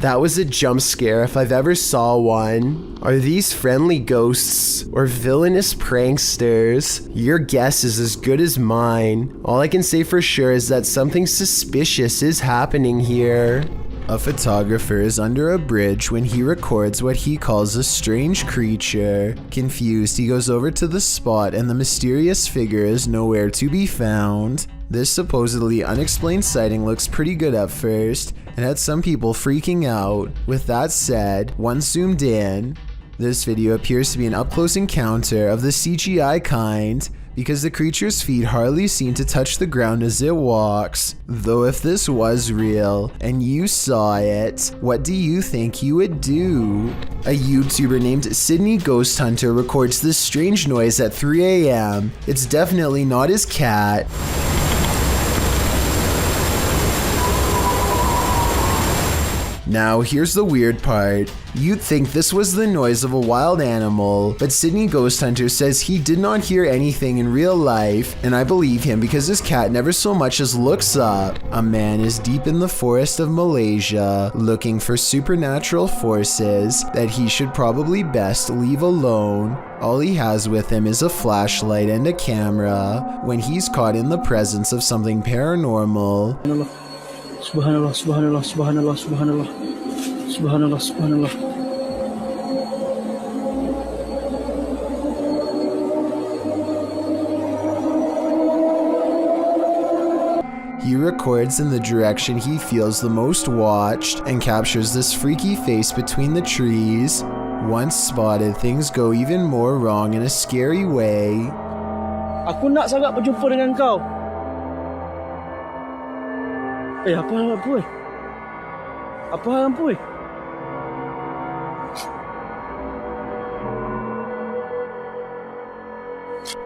That was a jump scare if I've ever saw one. Are these friendly ghosts or villainous pranksters? Your guess is as good as mine. All I can say for sure is that something suspicious is happening here. A photographer is under a bridge when he records what he calls a strange creature. Confused, he goes over to the spot and the mysterious figure is nowhere to be found. This supposedly unexplained sighting looks pretty good at first and had some people freaking out. With that said, once zoomed in, this video appears to be an up-close encounter of the CGI kind, because the creature's feet hardly seem to touch the ground as it walks. Though if this was real and you saw it, what do you think you would do? A YouTuber named Sydney Ghost Hunter records this strange noise at 3 a.m. It's definitely not his cat. Now, here's the weird part. You'd think this was the noise of a wild animal, but Sydney Ghost Hunter says he did not hear anything in real life, and I believe him because his cat never so much as looks up. A man is deep in the forest of Malaysia, looking for supernatural forces that he should probably best leave alone. All he has with him is a flashlight and a camera when he's caught in the presence of something paranormal. Subhanallah, subhanallah, subhanallah, subhanallah, subhanallah, subhanallah. He records in the direction he feels the most watched and captures this freaky face between the trees. Once spotted, things go even more wrong in a scary way. Aku nak sangat berjumpa dengan kau. Apa hal Puy? Apa hal Puy?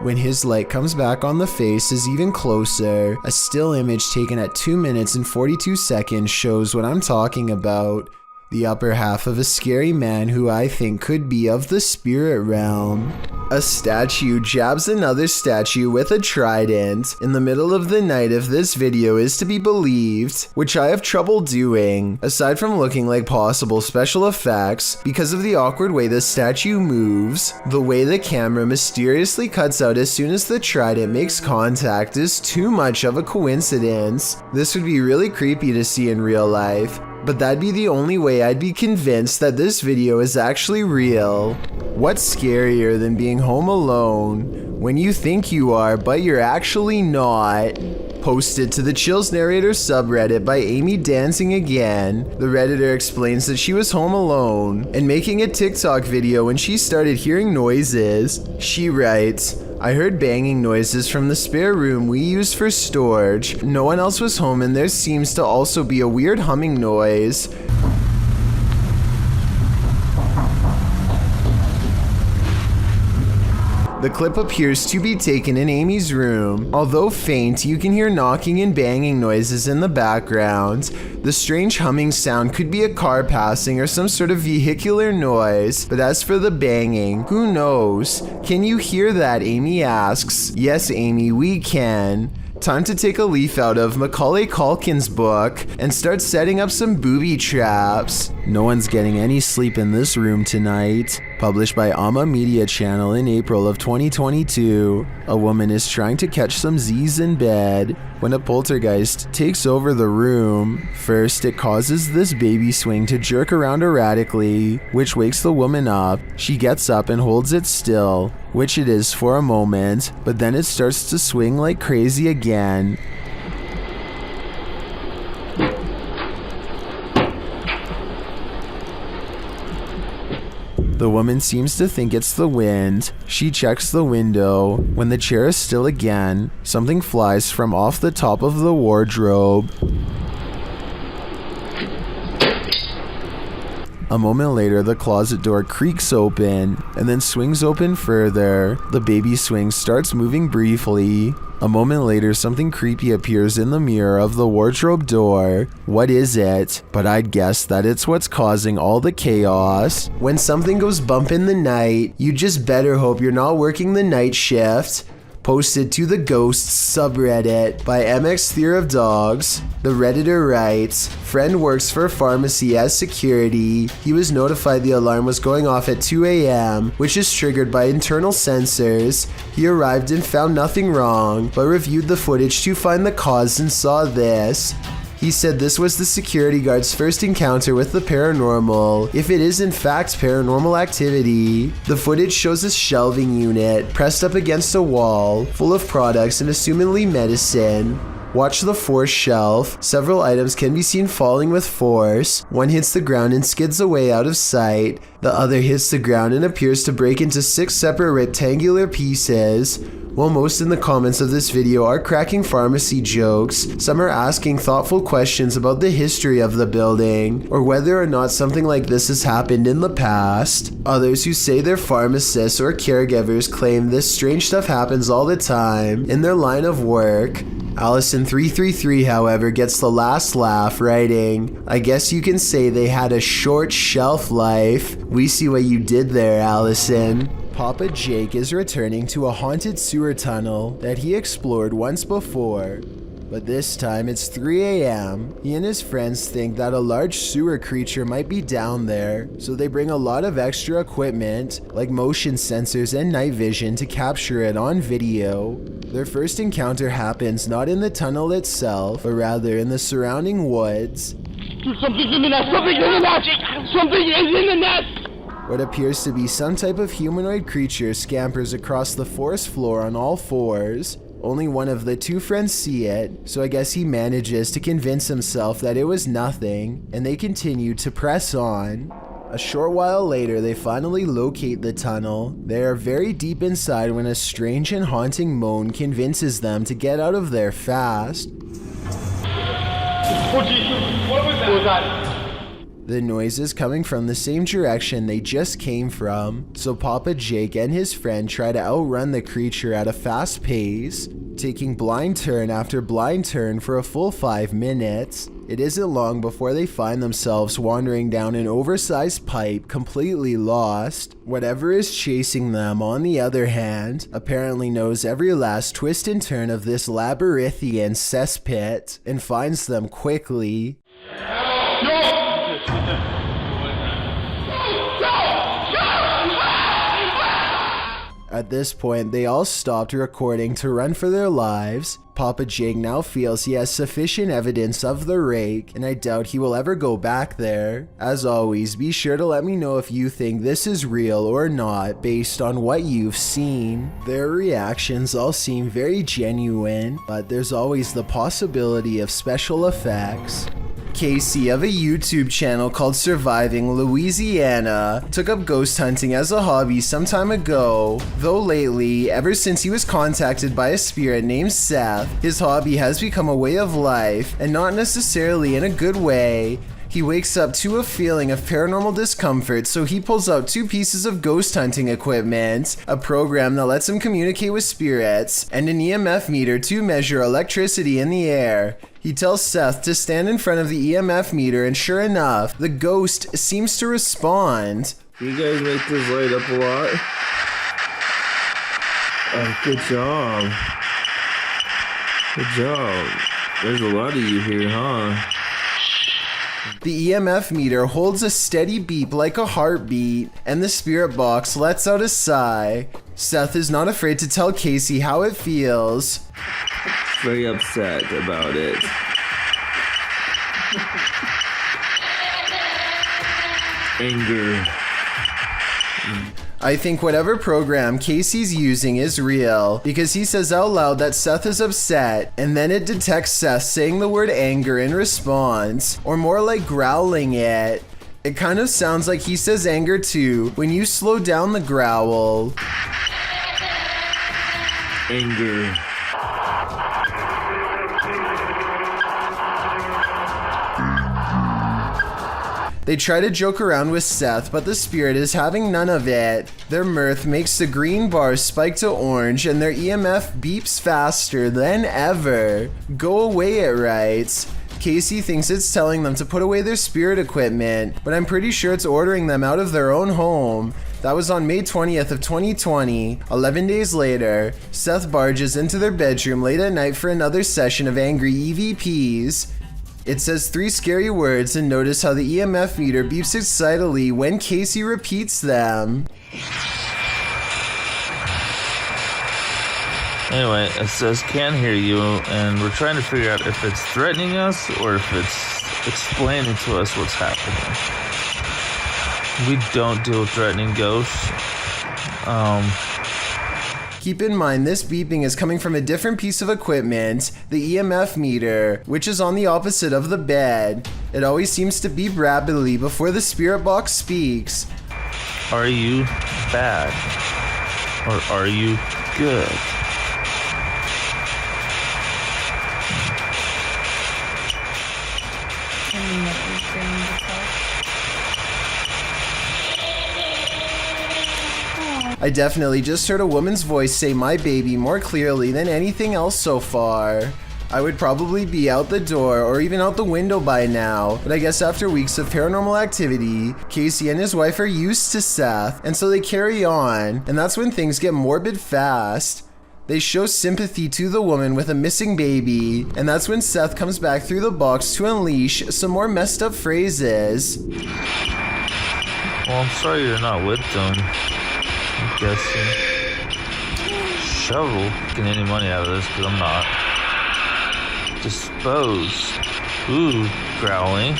When his light comes back on the face is even closer. A still image taken at 2 minutes and 42 seconds shows what I'm talking about. the upper half of a scary man who I think could be of the spirit realm. A statue jabs another statue with a trident in the middle of the night if this video is to be believed, which I have trouble doing, aside from looking like possible special effects because of the awkward way the statue moves. The way the camera mysteriously cuts out as soon as the trident makes contact is too much of a coincidence. This would be really creepy to see in real life, but that'd be the only way I'd be convinced that this video is actually real. What's scarier than being home alone when you think you are but you're actually not? Posted to the Chills Narrator subreddit by Amy Dancing Again, the redditor explains that she was home alone and making a TikTok video when she started hearing noises. She writes, "I heard banging noises from the spare room we use for storage. No one else was home and there seems to also be a weird humming noise. The clip appears to be taken in Amy's room. Although faint, you can hear knocking and banging noises in the background. The strange humming sound could be a car passing or some sort of vehicular noise, but as for the banging, who knows? Can you hear that?" Amy asks. "Yes, Amy, we can." Time to take a leaf out of Macaulay Culkin's book and start setting up some booby traps. No one's getting any sleep in this room tonight. Published by Amma Media Channel in April of 2022. A woman is trying to catch some Z's in bed when a poltergeist takes over the room. First, it causes this baby swing to jerk around erratically, which wakes the woman up. She gets up and holds it still, which it is for a moment, but then it starts to swing like crazy again. The woman seems to think it's the wind. She checks the window. When the chair is still again, something flies from off the top of the wardrobe. A moment later, the closet door creaks open and then swings open further. The baby swing starts moving briefly. A moment later, something creepy appears in the mirror of the wardrobe door. What is it? But I'd guess that it's what's causing all the chaos. When something goes bump in the night, you just better hope you're not working the night shift. Posted to the Ghosts subreddit by MX Theory of Dogs. The redditor writes, "Friend works for a pharmacy as security. He was notified the alarm was going off at 2 a.m., which is triggered by internal sensors. He arrived and found nothing wrong, but reviewed the footage to find the cause and saw this. He said this was the security guard's first encounter with the paranormal, if it is in fact paranormal activity. The footage shows a shelving unit pressed up against a wall, full of products and assumedly medicine. Watch the fourth shelf. Several items can be seen falling with force. One hits the ground and skids away out of sight. The other hits the ground and appears to break into 6 separate rectangular pieces. While most in the comments of this video are cracking pharmacy jokes, some are asking thoughtful questions about the history of the building, or whether or not something like this has happened in the past. Others who say they're pharmacists or caregivers claim this strange stuff happens all the time in their line of work. Allison333, however, gets the last laugh, writing, "I guess you can say they had a short shelf life. We see what you did there, Allison." Papa Jake is returning to a haunted sewer tunnel that he explored once before, but this time it's 3 a.m. He and his friends think that a large sewer creature might be down there, so they bring a lot of extra equipment like motion sensors and night vision to capture it on video. Their first encounter happens not in the tunnel itself, but rather in the surrounding woods. Something's in the nest! Something's in the nest! Something is in the nest! What appears to be some type of humanoid creature scampers across the forest floor on all fours. Only one of the 2 friends see it, so I guess he manages to convince himself that it was nothing, and they continue to press on. A short while later, they finally locate the tunnel. They are very deep inside when a strange and haunting moan convinces them to get out of there fast. Oh Jesus, what was that? The noise is coming from the same direction they just came from, so Papa Jake and his friend try to outrun the creature at a fast pace, taking blind turn after blind turn for a full 5 minutes. It isn't long before they find themselves wandering down an oversized pipe, completely lost. Whatever is chasing them, on the other hand, apparently knows every last twist and turn of this labyrinthian cesspit and finds them quickly. At this point, they all stopped recording to run for their lives. Papa Jake now feels he has sufficient evidence of the rake, and I doubt he will ever go back there. As always, be sure to let me know if you think this is real or not based on what you've seen. Their reactions all seem very genuine, but there's always the possibility of special effects. Casey of a YouTube channel called Surviving Louisiana took up ghost hunting as a hobby some time ago, though lately, ever since he was contacted by a spirit named Seth, his hobby has become a way of life, and not necessarily in a good way. He wakes up to a feeling of paranormal discomfort, so he pulls out 2 pieces of ghost hunting equipment, a program that lets him communicate with spirits, and an EMF meter to measure electricity in the air. He tells Seth to stand in front of the EMF meter, and sure enough, the ghost seems to respond. You guys make this light up a lot? Oh, good job. Good job. There's a lot of you here, huh? The EMF meter holds a steady beep like a heartbeat, and the spirit box lets out a sigh. Seth is not afraid to tell Casey how it feels. Very upset about it. Anger. I think whatever program Casey's using is real, because he says out loud that Seth is upset, and then it detects Seth saying the word anger in response, or more like growling it. It kind of sounds like he says anger too when you slow down the growl. Anger. They try to joke around with Seth, but the spirit is having none of it. Their mirth makes the green bars spike to orange, and their EMF beeps faster than ever. Go away, it writes. Casey thinks it's telling them to put away their spirit equipment, but I'm pretty sure it's ordering them out of their own home. That was on May 20th of 2020. 11 days later, Seth barges into their bedroom late at night for another session of angry EVPs. It says 3 scary words, and notice how the EMF meter beeps excitedly when Casey repeats them. Anyway, it says can't hear you, and we're trying to figure out if it's threatening us or if it's explaining to us what's happening. We don't deal with threatening ghosts. Keep in mind, this beeping is coming from a different piece of equipment, the EMF meter, which is on the opposite of the bed. It always seems to beep rapidly before the spirit box speaks. Are you bad? Or are you good? I definitely just heard a woman's voice say my baby more clearly than anything else so far. I would probably be out the door or even out the window by now, but I guess after weeks of paranormal activity, Casey and his wife are used to Seth, and so they carry on, and that's when things get morbid fast. They show sympathy to the woman with a missing baby, and that's when Seth comes back through the box to unleash some more messed up phrases. Well, I'm sorry you're not with them. I'm guessing. Shovel. Getting any money out of this because I'm not. Dispose. Ooh, growling.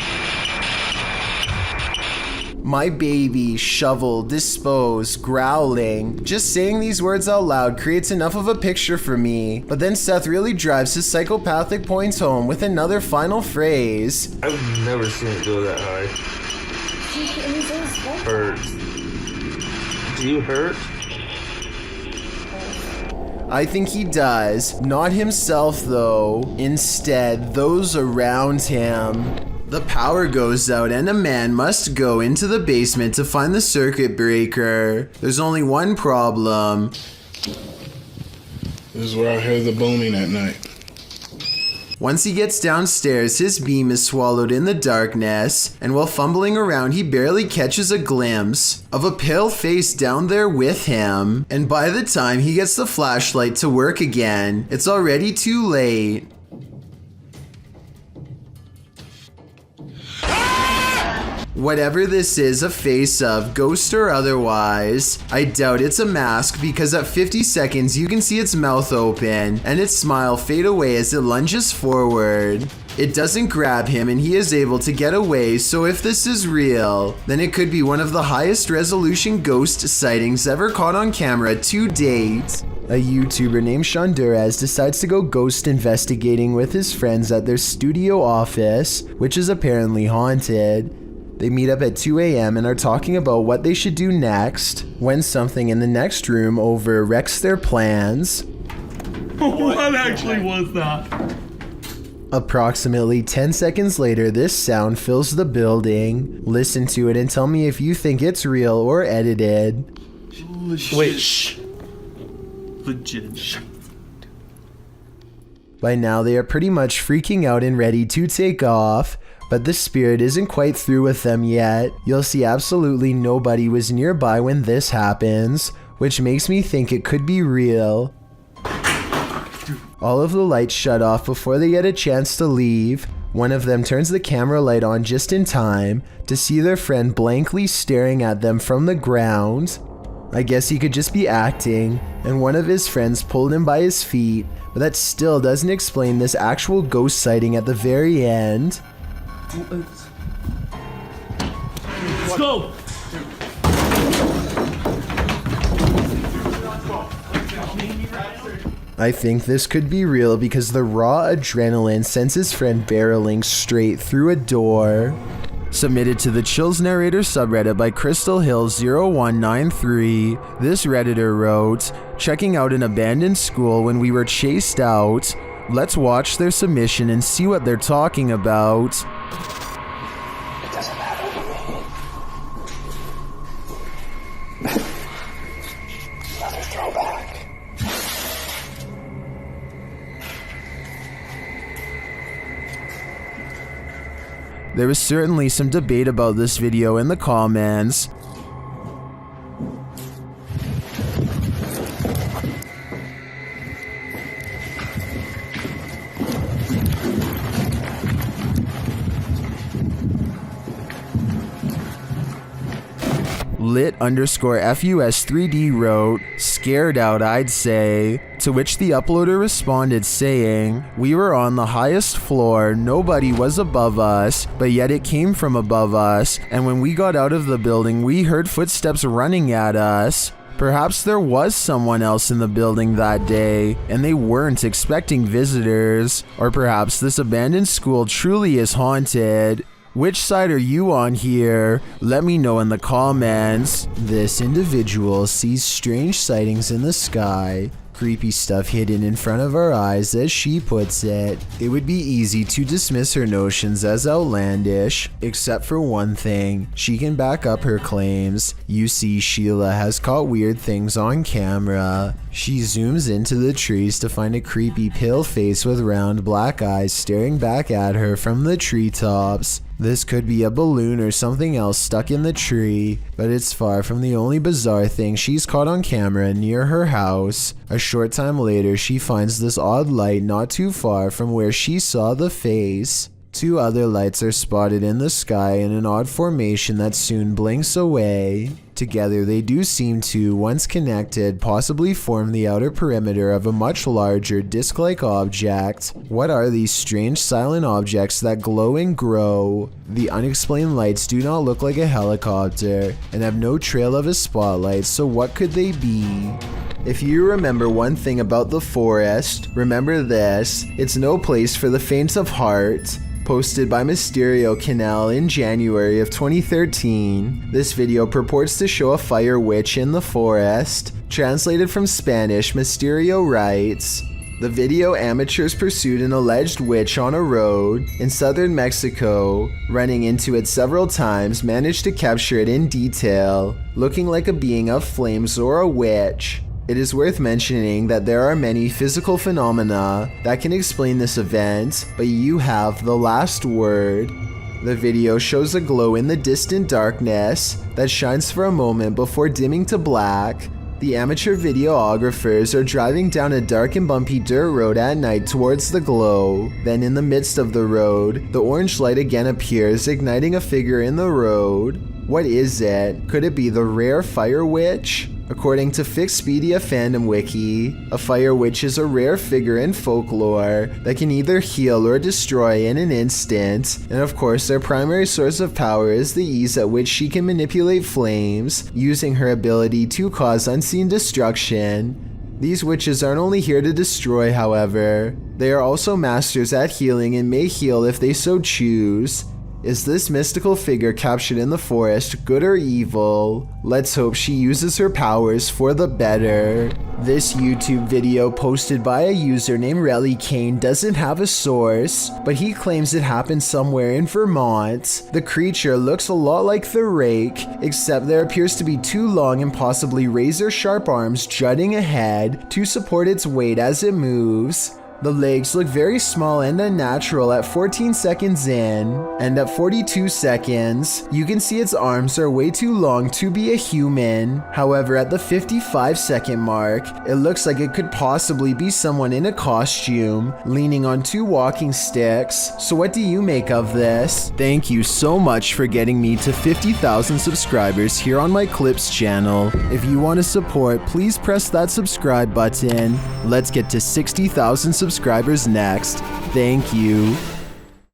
My baby, shovel, dispose, growling. Just saying these words out loud creates enough of a picture for me, but then Seth really drives his psychopathic points home with another final phrase. I've never seen it go that high. Hurts. Do you hurt? I think he does. Not himself though. Instead, those around him. The power goes out and a man must go into the basement to find the circuit breaker. There's only one problem. This is where I hear the booming at night. Once he gets downstairs, his beam is swallowed in the darkness, and while fumbling around, he barely catches a glimpse of a pale face down there with him. And by the time he gets the flashlight to work again, it's already too late. Whatever this is, a face of, ghost or otherwise, I doubt it's a mask because at 50 seconds you can see its mouth open and its smile fade away as it lunges forward. It doesn't grab him and he is able to get away, so if this is real, then it could be one of the highest resolution ghost sightings ever caught on camera to date. A YouTuber named Shondurez decides to go ghost investigating with his friends at their studio office, which is apparently haunted. They meet up at 2 a.m. and are talking about what they should do next when something in the next room wrecks their plans. What actually was that? Approximately 10 seconds later, this sound fills the building. Listen to it and tell me if you think it's real or edited. Wait, shh. Legit. By now, they are pretty much freaking out and ready to take off. But the spirit isn't quite through with them yet. You'll see absolutely nobody was nearby when this happens, which makes me think it could be real. All of the lights shut off before they get a chance to leave. One of them turns the camera light on just in time to see their friend blankly staring at them from the ground. I guess he could just be acting, and one of his friends pulled him by his feet, but that still doesn't explain this actual ghost sighting at the very end. Let's go! I think this could be real because the raw adrenaline sends his friend barreling straight through a door. Submitted to the Chills Narrator subreddit by Crystal Hill 0193, this redditor wrote, "Checking out an abandoned school when we were chased out. Let's watch their submission and see what they're talking about." It doesn't matter to me. Another throwback. There was certainly some debate about this video in the comments. Lit_FUS3D wrote, "Scared out, I'd say." To which the uploader responded saying, "We were on the highest floor, nobody was above us, but yet it came from above us, and when we got out of the building we heard footsteps running at us. Perhaps there was someone else in the building that day, and they weren't expecting visitors. Or perhaps this abandoned school truly is haunted. Which side are you on here? Let me know in the comments." This individual sees strange sightings in the sky. Creepy stuff hidden in front of our eyes, as she puts it. It would be easy to dismiss her notions as outlandish, except for one thing. She can back up her claims. You see, Sheila has caught weird things on camera. She zooms into the trees to find a creepy pale face with round black eyes staring back at her from the treetops. This could be a balloon or something else stuck in the tree, but it's far from the only bizarre thing she's caught on camera near her house. A short time later, she finds this odd light not too far from where she saw the face. Two other lights are spotted in the sky in an odd formation that soon blinks away. Together they do seem to, once connected, possibly form the outer perimeter of a much larger disc-like object. What are these strange silent objects that glow and grow? The unexplained lights do not look like a helicopter and have no trail of a spotlight, so what could they be? If you remember one thing about the forest, remember this: it's no place for the faint of heart. Posted by Mysterio Canal in January of 2013. This video purports to show a fire witch in the forest. Translated from Spanish, Mysterio writes, "The video amateurs pursued an alleged witch on a road in southern Mexico. Running into it several times, managed to capture it in detail, looking like a being of flames or a witch. It is worth mentioning that there are many physical phenomena that can explain this event, but you have the last word. The video shows a glow in the distant darkness that shines for a moment before dimming to black. The amateur videographers are driving down a dark and bumpy dirt road at night towards the glow. Then in the midst of the road, the orange light again appears, igniting a figure in the road. What is it? Could it be the rare fire witch? According to Fixpedia Fandom Wiki, a fire witch is a rare figure in folklore that can either heal or destroy in an instant, and of course their primary source of power is the ease at which she can manipulate flames, using her ability to cause unseen destruction. These witches aren't only here to destroy, however, they are also masters at healing and may heal if they so choose. Is this mystical figure captured in the forest good or evil? Let's hope she uses her powers for the better. This YouTube video posted by a user named Pelican doesn't have a source, but he claims it happened somewhere in Vermont. The creature looks a lot like the rake, except there appears to be two long and possibly razor-sharp arms jutting ahead to support its weight as it moves. The legs look very small and unnatural at 14 seconds in, and at 42 seconds, you can see its arms are way too long to be a human. However, at the 55-second mark, it looks like it could possibly be someone in a costume, leaning on two walking sticks. So what do you make of this? Thank you so much for getting me to 50,000 subscribers here on my Clips channel. If you want to support, please press that subscribe button. Let's get to 60,000 subscribers next. Thank you.